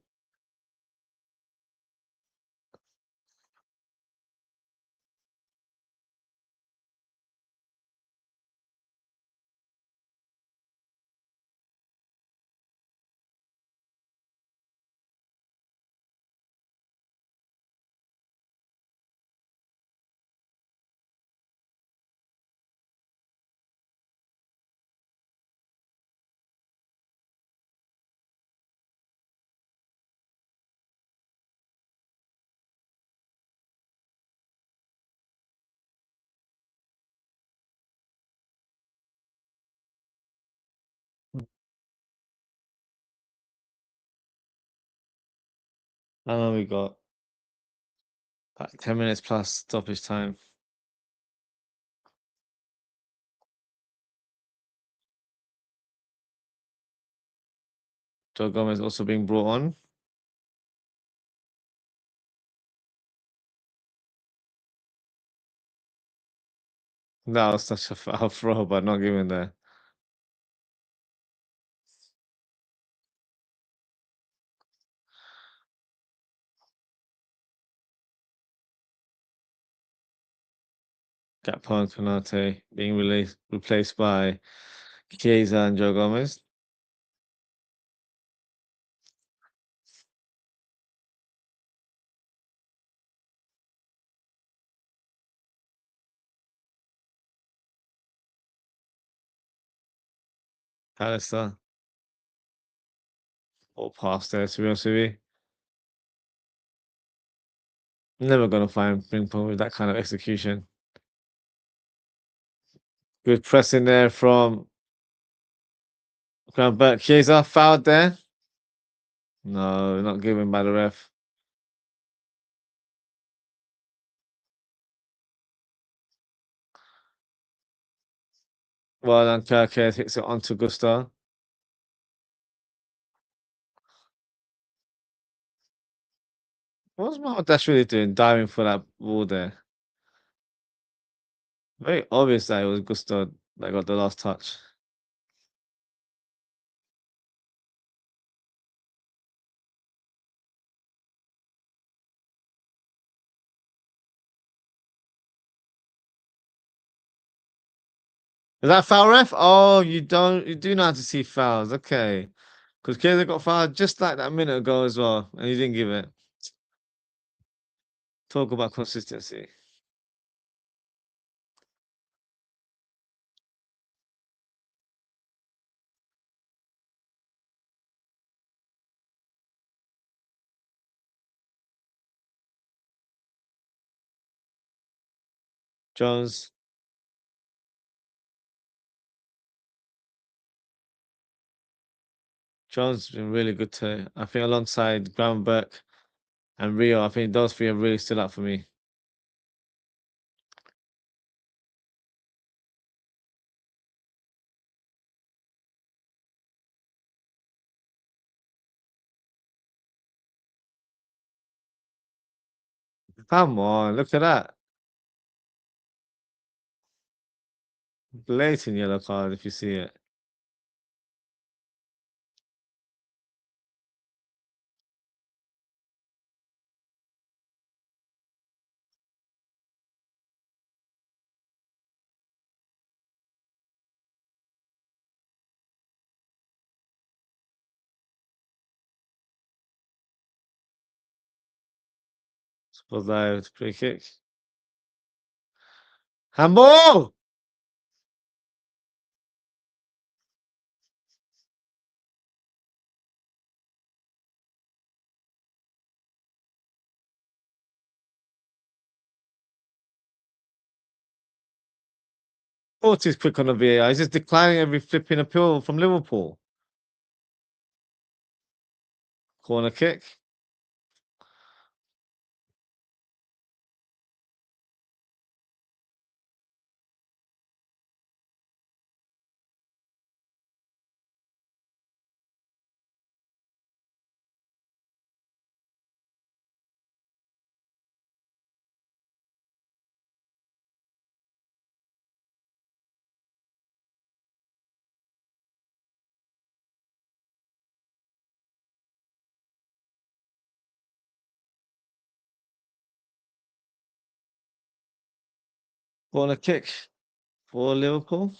How long we got? About 10 minutes plus stoppage time. Joe Gomez also being brought on. That was such a foul throw, but not given there. Gakpo and Konate being replaced by Chiesa and Joe Gomez. Alistair. Or past there, to be honest with you. Never gonna find Frimpong with that kind of execution. Good pressing there from Groundberg. Chiesa fouled there. No, not given by the ref. Well done, Kirkhead hits it onto Gusto. What's Mahmoud really doing? Diving for that ball there. Very obvious that it was Gusto that got the last touch. Is that foul, ref? Oh, you do know how to see fouls. Okay. Because Chiesa got fouled just like that a minute ago as well, and he didn't give it. Talk about consistency. Jones. Jones has been really good today. I think alongside Gravenberch and Rio, I think those three have really stood out for me. Come on, look at that. Blatant yellow card if you see it. Suppose that free kick. Handball! Thought he's quick on the VAR. He's just declining every flipping appeal from Liverpool. Corner kick. Corner kick for Liverpool.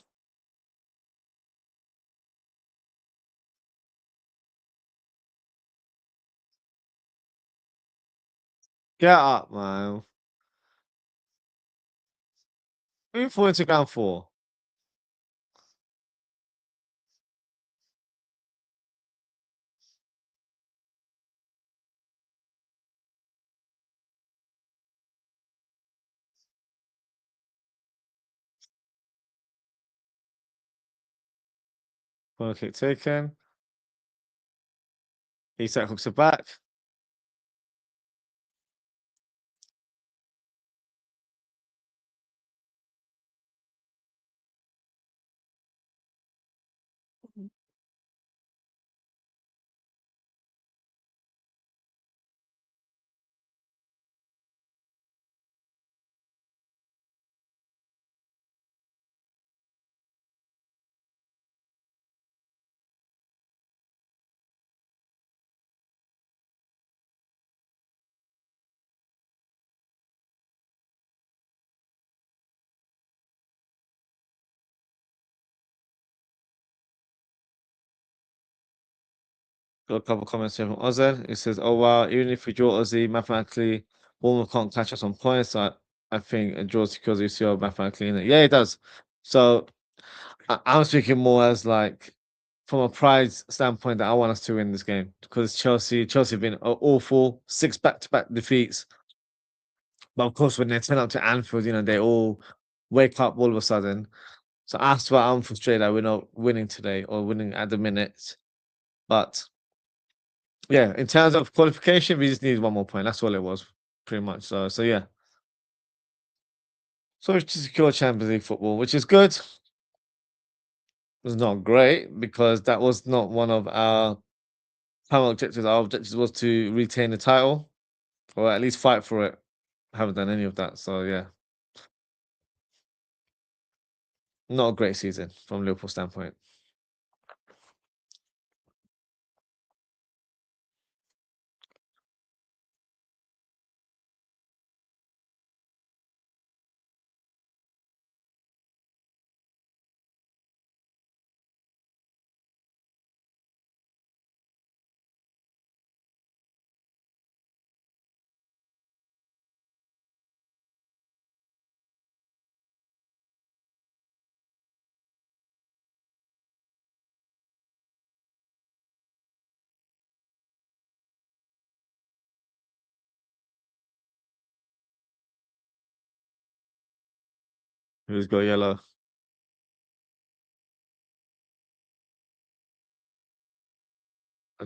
Get up, man. Who fall into ground four? Corner kick taken. Isak hooks it back. Got a couple of comments here from Ozzie. It says, "Oh wow, even if we draw Ozzie mathematically, Bournemouth can't catch us on points. So I think a draw secures UCL mathematically in it. Yeah, it does. So I'm speaking more as like from a pride standpoint that I want us to win this game because Chelsea have been awful, 6 back-to-back defeats. But of course, when they turn up to Anfield, they all wake up all of a sudden. So that's why I'm frustrated that we're not winning today or winning at the minute. But yeah, in terms of qualification, we just need one more point. That's all it was, pretty much. So yeah. So it's to secure Champions League football, which is good. It's not great because that was not one of our primary objectives. Our objective was to retain the title or at least fight for it. Haven't done any of that. So yeah, not a great season from Liverpool standpoint. Who's got yellow?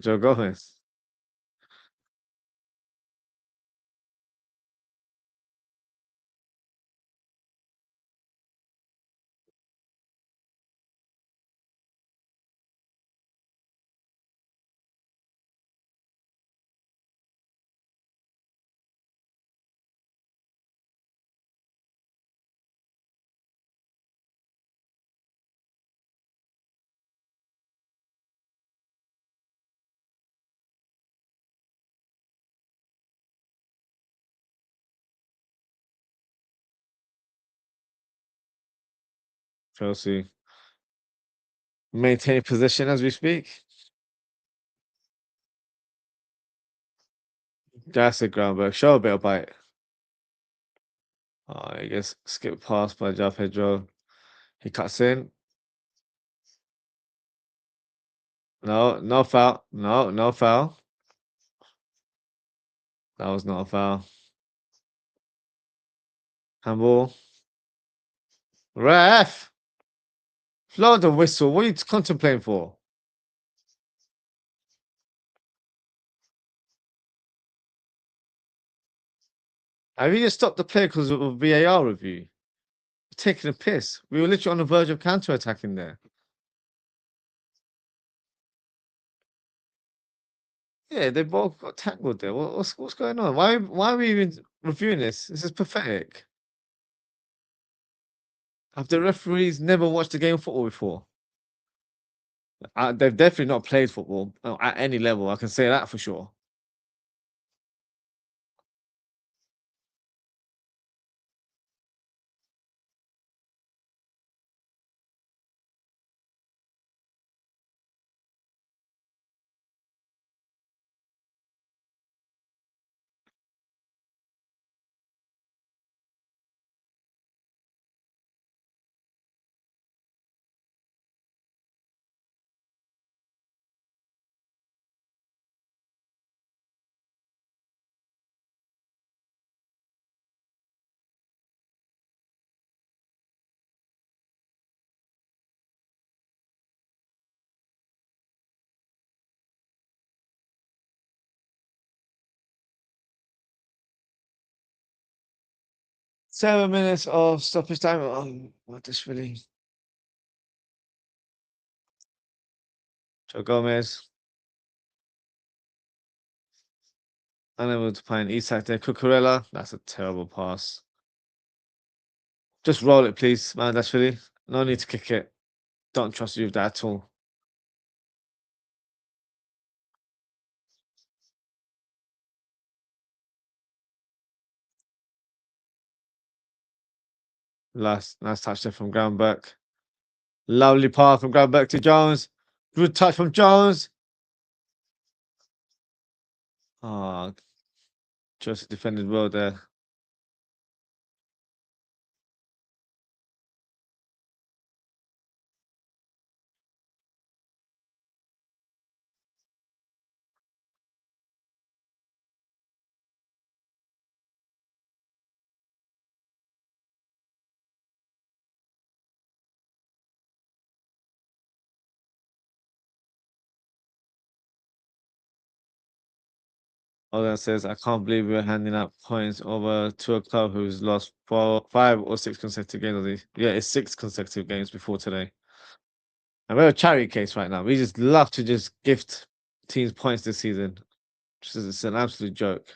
Joe Gomez. Chelsea maintain position as we speak. That's a groundwork. Show a bit of bite. I guess skip pass by João Pedro. He cuts in. No, no foul. No, no foul. That was not a foul. Handball. Ref! Blow the whistle. What are you contemplating for? Have you just stopped the play because of a VAR review? You're taking a piss. We were literally on the verge of counter-attacking there. Yeah, they both got tackled there. What's going on? Why are we even reviewing this? This is pathetic. Have the referees never watched a game of football before? They've definitely not played football at any level. I can say that for sure. Seven minutes of stoppage time. Oh, what this really? Joe Gomez unable to find Isak there. Cucurella. That's a terrible pass. Just roll it, please, man. That's really no need to kick it. Don't trust you with that at all. Nice touch there from Groundberg. Lovely pass from Groundberg to Jones. Good touch from Jones. Oh, Chelsea defended well there. Ola says, I can't believe we're handing out points over to a club who's lost 5 or 6 consecutive games. Yeah, it's 6 consecutive games before today. And we're a charity case right now. We just love to just gift teams points this season. It's an absolute joke.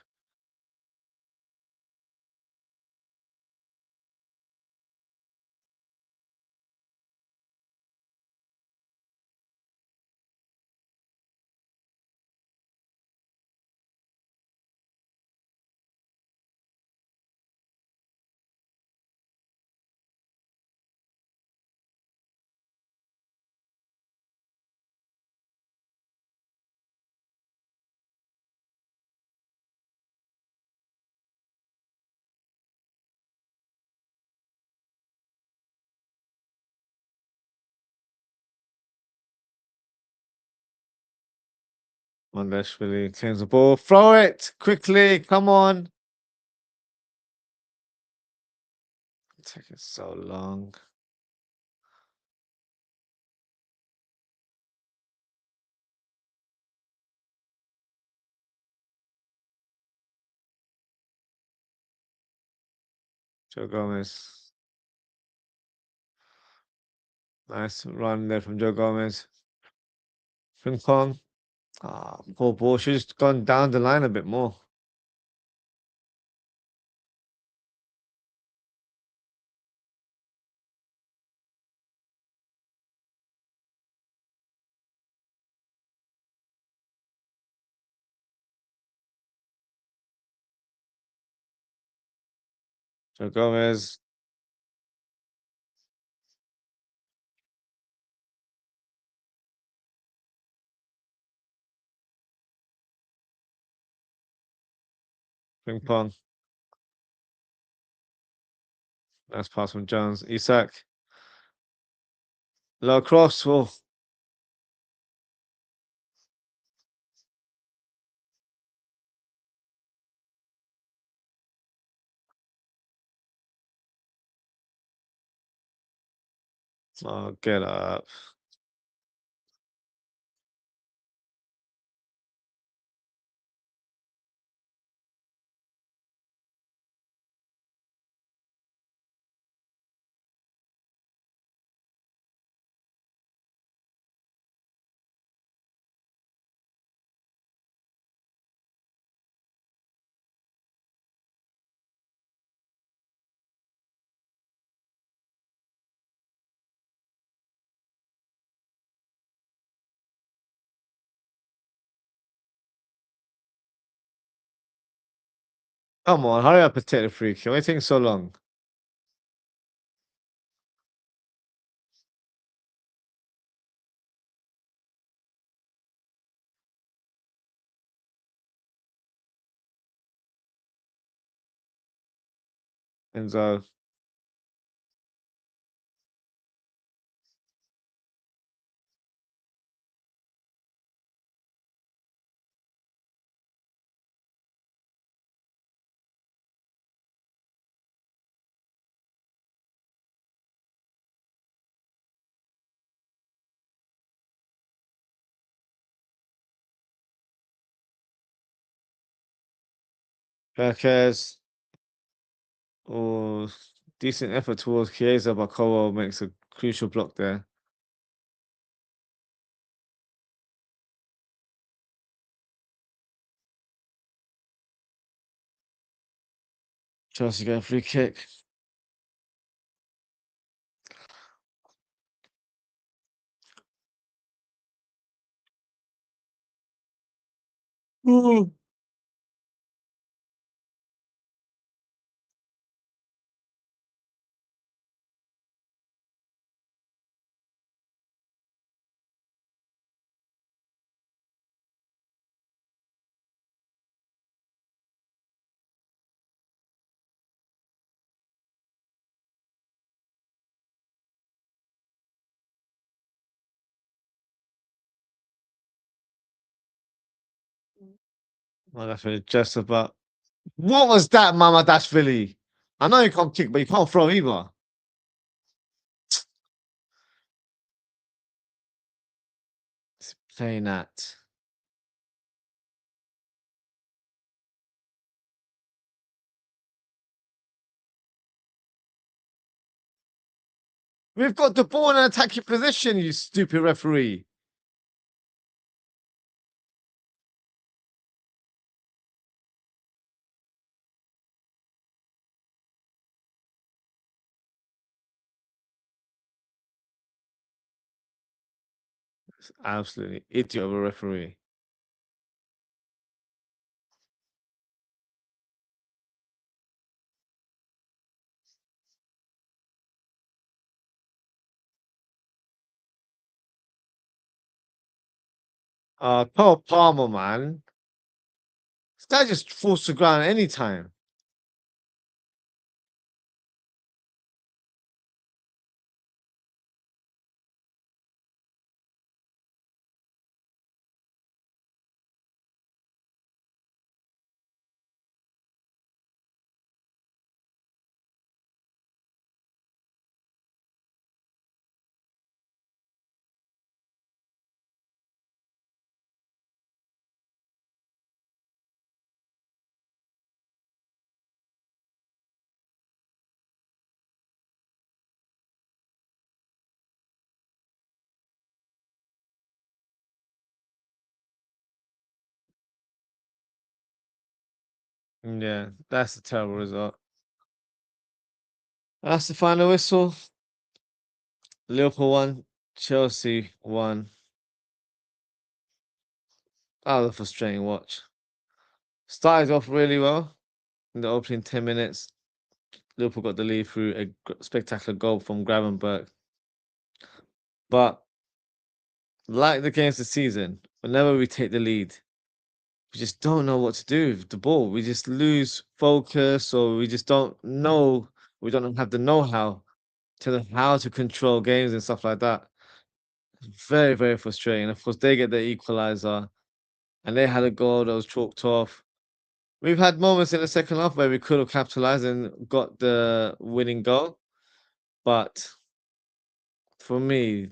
Really claims the ball. Throw it quickly. Come on. Taking so long. Joe Gomez. Nice run there from Joe Gomez. Ping pong. Ah, poor ball. Should have just gone down the line a bit more. Joe Gomez. Ping pong. Nice pass from Jones. Isak. Low cross. Oh, oh, get up. Come on, hurry up and take the free kick. Why are you taking so long? Enzo. Perkez. Oh, decent effort towards Chiesa, but Colo makes a crucial block there. Chelsea get a free kick. Ooh. Well, that's really just about. What was that, Mama Dashvili? I know you can't kick, but you can't throw either. It's playing that. We've got the ball in an attacking position, you stupid referee. Absolutely idiot of a referee. Cole Palmer, man. This guy just falls to ground anytime. Yeah, that's a terrible result. That's the final whistle. Liverpool won, Chelsea won. That was a frustrating watch. Started off really well in the opening 10 minutes. Liverpool got the lead through a spectacular goal from Gravenberch. But like the games this season, whenever we take the lead, we just don't know what to do with the ball. We just lose focus, or we just don't know. We don't have the know-how to know how to control games and stuff like that. Very, very frustrating. Of course, they get the equalizer, and they had a goal that was chalked off. We've had moments in the second half where we could have capitalized and got the winning goal, but for me,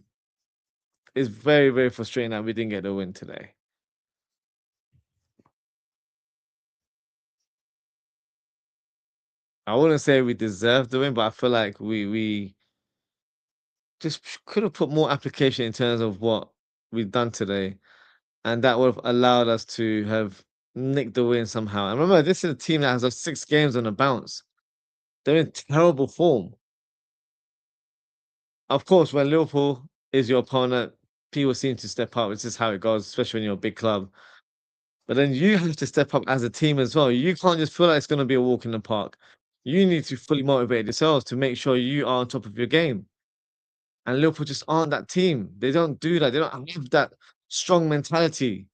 it's very, very frustrating that we didn't get the win today. I wouldn't say we deserved the win, but I feel like we just could have put more application in terms of what we've done today, and that would have allowed us to have nicked the win somehow. And remember, this is a team that has 6 games on a bounce. They're in terrible form. Of course, when Liverpool is your opponent, people seem to step up. It's just how it goes, especially when you're a big club. But then you have to step up as a team as well. You can't just feel like it's going to be a walk in the park. You need to fully motivate yourselves to make sure you are on top of your game. And Liverpool just aren't that team. They don't do that. They don't have that strong mentality.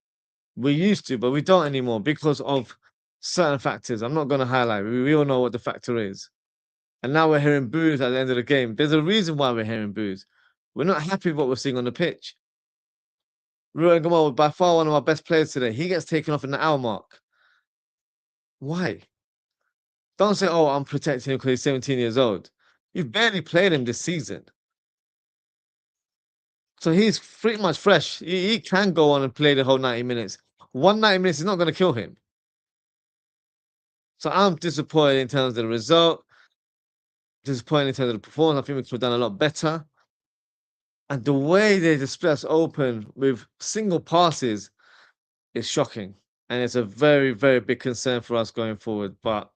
We used to, but we don't anymore because of certain factors. I'm not going to highlight. We all know what the factor is. And now we're hearing boos at the end of the game. There's a reason why we're hearing boos. We're not happy with what we're seeing on the pitch. Ruben Gamal was by far one of our best players today. He gets taken off in the hour mark. Why? Don't say, "Oh, I'm protecting him because he's 17 years old." You've barely played him this season. So he's pretty much fresh. He can go on and play the whole 90 minutes. 190 minutes is not going to kill him. So I'm disappointed in terms of the result, disappointed in terms of the performance. I think we could have done a lot better. And the way they display us open with single passes is shocking. And it's a very, very big concern for us going forward. But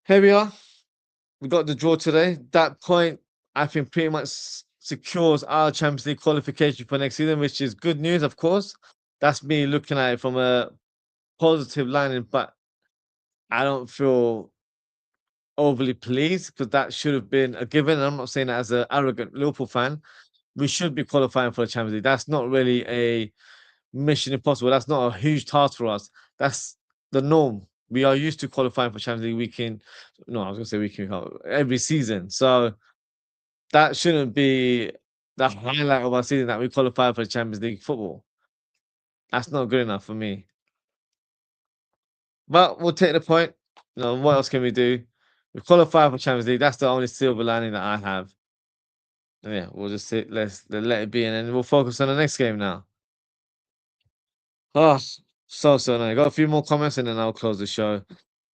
here we are. We got the draw today. That point, I think, pretty much secures our Champions League qualification for next season, which is good news, of course. That's me looking at it from a positive lining, but I don't feel overly pleased because that should have been a given. And I'm not saying that as an arrogant Liverpool fan. We should be qualifying for the Champions League. That's not really a mission impossible. That's not a huge task for us. That's the norm. We are used to qualifying for Champions League weekend. No, I was gonna say weekend every season. So that shouldn't be the highlight of our season that we qualify for the Champions League football. That's not good enough for me. But we'll take the point. What else can we do? We qualified for Champions League. That's the only silver lining that I have. And yeah, we'll just sit, let it be, and then we'll focus on the next game now. Oh, so nice. Got a few more comments, and then I'll close the show.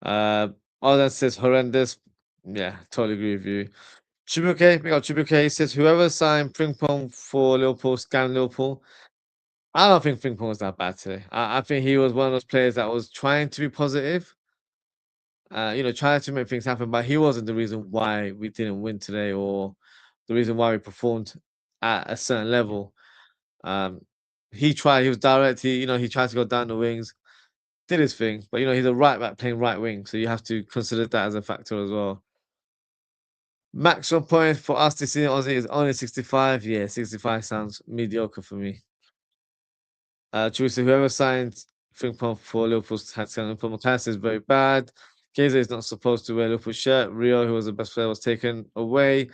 Uh, all that says horrendous. Yeah, totally agree with you. Triple K, we got Triple K says whoever signed Frimpong for Liverpool scam Liverpool. I don't think Frimpong was that bad today. I think he was one of those players that was trying to be positive, trying to make things happen, but he wasn't the reason why we didn't win today or the reason why we performed at a certain level. Um, he tried, he was direct, he tried to go down the wings, did his thing, but he's a right back playing right wing, so you have to consider that as a factor as well. Maximum point for us this season, Ozzie, is only 65. Yeah, 65 sounds mediocre for me. Teresa, whoever signed Frimpong for Liverpool had signed for McAllister is very bad. Kaiser is not supposed to wear Liverpool shirt. Rio, who was the best player, was taken away.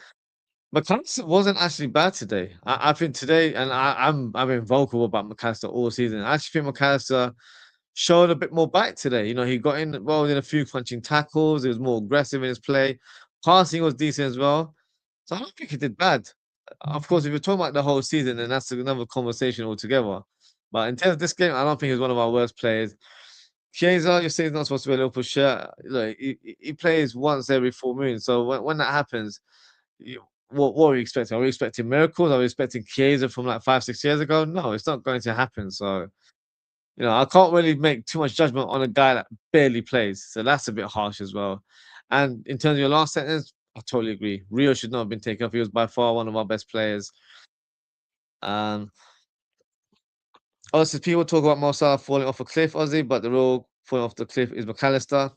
McAllister wasn't actually bad today. I think today, and I've been vocal about McAllister all season. I actually think McAllister showed a bit more bite today. He got involved in a few crunching tackles. He was more aggressive in his play. Passing was decent as well. So I don't think he did bad. Of course, if you're talking about the whole season, then that's another conversation altogether. But in terms of this game, I don't think he's one of our worst players. Chiesa, you're saying he's not supposed to wear a Liverpool shirt. Look, he plays once every full moon. So when that happens, what are we expecting? Are we expecting miracles? Are we expecting Chiesa from like 5, 6 years ago? No, it's not going to happen. So I can't really make too much judgment on a guy that barely plays. So that's a bit harsh as well. And in terms of your last sentence, I totally agree. Rio should not have been taken off. He was by far one of our best players. Um, Obviously, people talk about Mo Salah falling off a cliff, Ozzy, but the real falling off the cliff is McAllister.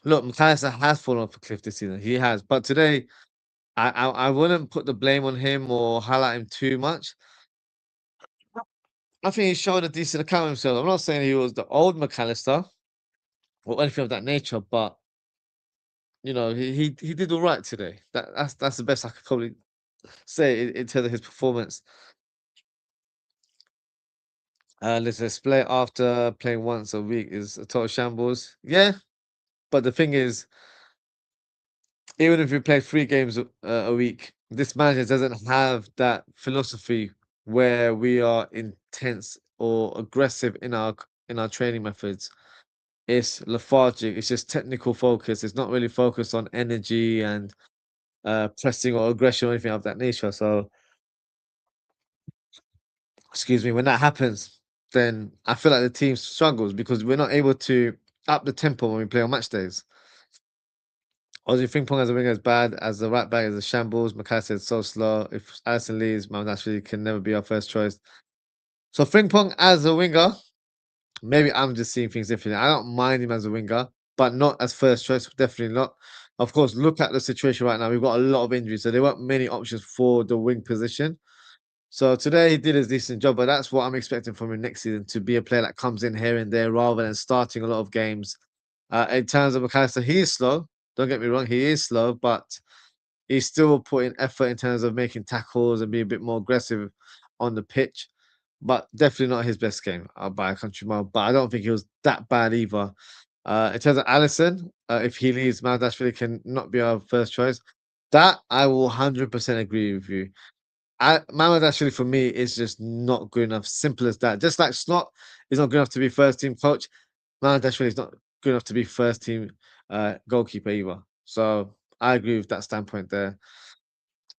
Look, McAllister has fallen off a cliff this season. He has. But today, I wouldn't put the blame on him or highlight him too much. I think he showed a decent account of himself. I'm not saying he was the old McAllister or anything of that nature, but he did all right today. That's the best I could probably say in terms of his performance. This display after playing once a week is a total shambles. Yeah, but the thing is, even if we play 3 games a week, this manager doesn't have that philosophy where we are intense or aggressive in our training methods. It's lethargic. It's just technical focus. It's not really focused on energy and pressing or aggression or anything of that nature. So, excuse me, when that happens, then I feel like the team struggles because we're not able to up the tempo when we play on match days. Ozzy Frimpong as a winger is bad. As the right back is a shambles. McAllister is so slow. If Allison leaves, Mount actually can never be our first choice. So Frimpong as a winger, maybe I'm just seeing things differently. I don't mind him as a winger, but not as first choice. Definitely not. Of course, look at the situation right now. We've got a lot of injuries, so there weren't many options for the wing position. So today he did a decent job, but that's what I'm expecting from him next season to be a player that comes in here and there rather than starting a lot of games. In terms of McAllister, he is slow. Don't get me wrong, he is slow, but he's still putting effort in terms of making tackles and being a bit more aggressive on the pitch. But definitely not his best game by a country mile. But I don't think he was that bad either. In terms of Allison, if he leaves, Maldashvili can not be our first choice. That I will 100% agree with you. Mount actually for me is just not good enough. Simple as that. Just like Slot is not good enough to be first team coach, Mount actually is not good enough to be first team goalkeeper either. So I agree with that standpoint there.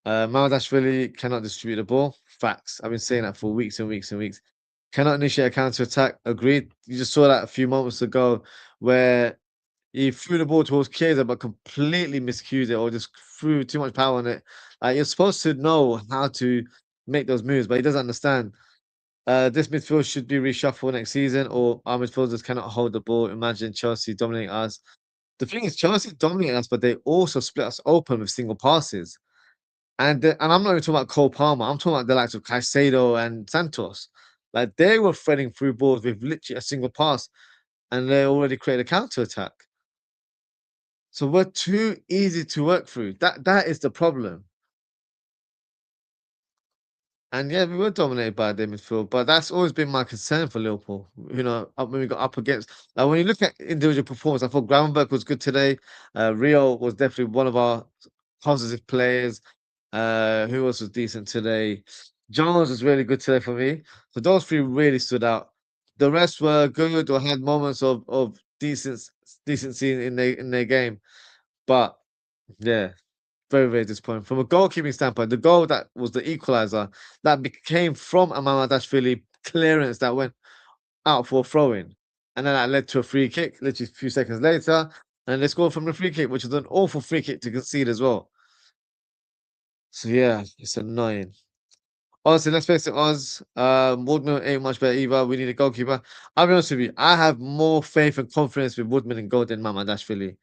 Mamadashvili cannot distribute the ball. Facts. I've been saying that for weeks and weeks and weeks. Cannot initiate a counter attack. Agreed. You just saw that a few moments ago where he threw the ball towards Chiesa but completely miscued it or just threw too much power on it. You're supposed to know how to make those moves, but he doesn't understand. This midfield should be reshuffled next season, or our midfielders cannot hold the ball. Imagine Chelsea dominating us. The thing is, Chelsea dominating us, but they also split us open with single passes. And I'm not even talking about Cole Palmer. I'm talking about the likes of Caicedo and Santos. Like they were threading through balls with literally a single pass, and they already created a counter attack. So we're too easy to work through. That is the problem. And yeah, we were dominated by their midfield, but that's always been my concern for Liverpool. When we got up against, like when you look at individual performance, I thought Gravenberch was good today. Rio was definitely one of our positive players. Who else was decent today? Jones was really good today for me. So those three really stood out. The rest were good or had moments of decency in their game, but yeah, very, very disappointing. From a goalkeeping standpoint, the goal that was the equalizer that came from a Mamadashvili clearance that went out for a throw in. And then that led to a free kick, literally a few seconds later. And they scored from the free kick, which was an awful free kick to concede as well. So yeah, it's annoying. Honestly, let's face it, Oz. Woodman ain't much better either. We need a goalkeeper. I'll be honest with you, I have more faith and confidence with Woodman and goal than Mamadashvili.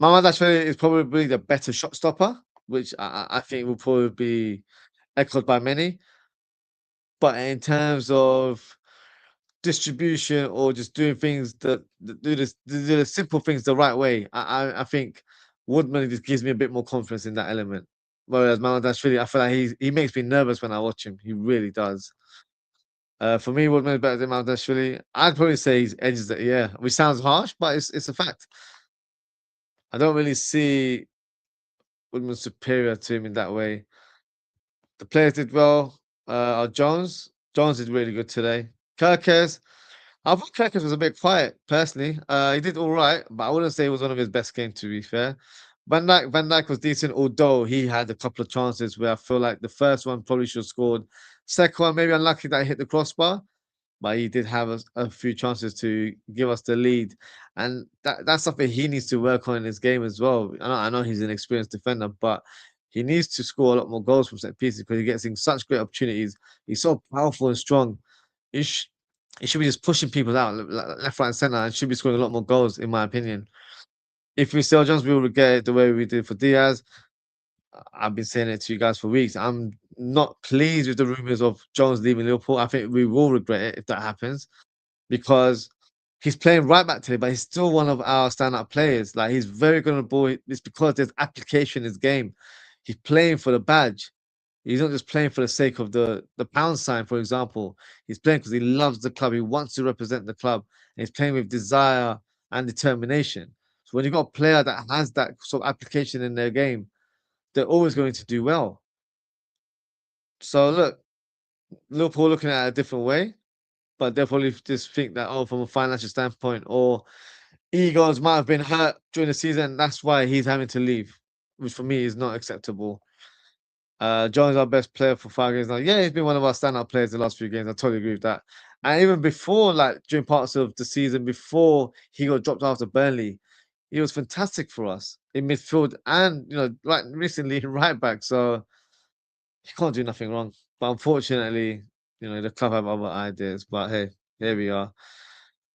Mamadashvili is probably the better shot stopper, which I think will probably be echoed by many. But in terms of distribution or just doing things that do the simple things the right way, I think Woodman just gives me a bit more confidence in that element. Whereas Mamadashvili, I feel like he makes me nervous when I watch him. He really does. For me, Woodman is better than Mamadashvili. I'd probably say he's edges it, yeah, which sounds harsh, but it's a fact. I don't really see Woodman superior to him in that way. The players did well. Jones. Jones did really good today. Kirkes. I thought Kirkes was a bit quiet, personally. He did all right, but I wouldn't say it was one of his best games, to be fair. Van Dijk was decent, although he had a couple of chances where I feel like the first one probably should have scored. Second one, maybe unlucky that he hit the crossbar, but he did have a few chances to give us the lead. And that's something he needs to work on in his game as well. I know he's an experienced defender, but he needs to score a lot more goals from set pieces because he gets in such great opportunities. He's so powerful and strong. He, sh- he should be just pushing people out left, right, and center, and should be scoring a lot more goals, in my opinion. If we sell Jones, we will get it the way we did for Diaz. I've been saying it to you guys for weeks. I'm not pleased with the rumors of Jones leaving Liverpool. I think we will regret it if that happens because he's playing right back today, but he's still one of our standout players. Like he's very good on the ball. It's because there's application in his game. He's playing for the badge. He's not just playing for the sake of the pound sign, for example. He's playing because he loves the club. He wants to represent the club. And he's playing with desire and determination. So when you've got a player that has that sort of application in their game, they're always going to do well. So look, Liverpool looking at it a different way, but they'll probably just think that, oh, from a financial standpoint, or egos might have been hurt during the season. That's why he's having to leave, which for me is not acceptable. John's our best player for 5 games now. Yeah, he's been one of our standout players the last few games. I totally agree with that. And even before, like during parts of the season, before he got dropped after Burnley, he was fantastic for us in midfield and right recently right back. So he can't do nothing wrong. But unfortunately, the club have other ideas. But hey, here we are.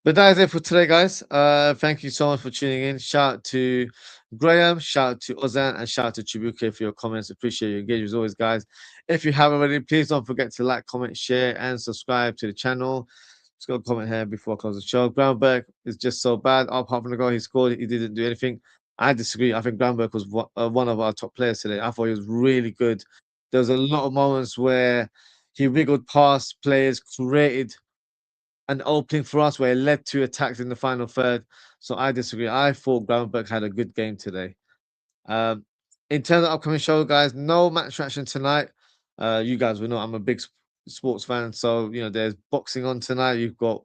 But that is it for today, guys. Thank you so much for tuning in. Shout out to Graham, shout out to Ozan, and shout out to Chibuke for your comments. Appreciate your engagement as always, guys. If you haven't already, please don't forget to like, comment, share, and subscribe to the channel. Just got a comment here before I close the show. Groundberg is just so bad. Apart from the goal he scored, he didn't do anything. I disagree. I think Groundberg was one of our top players today. I thought he was really good. There was a lot of moments where he wiggled past players, created an opening for us where it led to attacks in the final third. So I disagree. I thought Gravenberch had a good game today. Um, in terms of upcoming show, guys, no match reaction tonight. You guys will know I'm a big sports fan, so there's boxing on tonight. You've got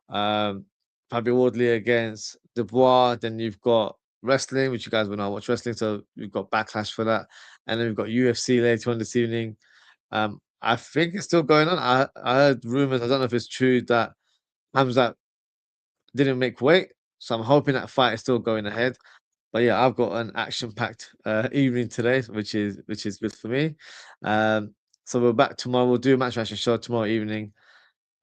Fabio Wardley against Dubois. Then you've got wrestling, which you guys will know I watch wrestling, so you've got Backlash for that, and then we've got UFC later on this evening. I think it's still going on. I heard rumors. I don't know if it's true that Hamzat didn't make weight, so I'm hoping that fight is still going ahead. But yeah, I've got an action-packed evening today, which is good for me. So we're back tomorrow. We'll do a match reaction show tomorrow evening.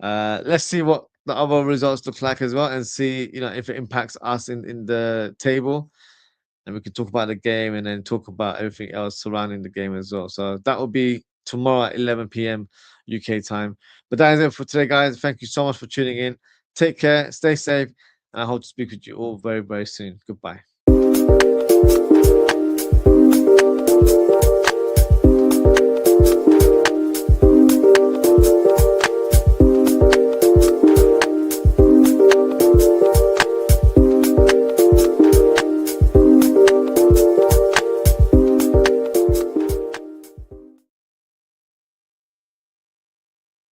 Let's see what the other results look like as well, and see if it impacts us in the table. And we can talk about the game and then talk about everything else surrounding the game as well. So that will be tomorrow at 11 p.m. UK time. But that is it for today, guys. Thank you so much for tuning in. Take care, stay safe, and I hope to speak with you all very, very soon. Goodbye.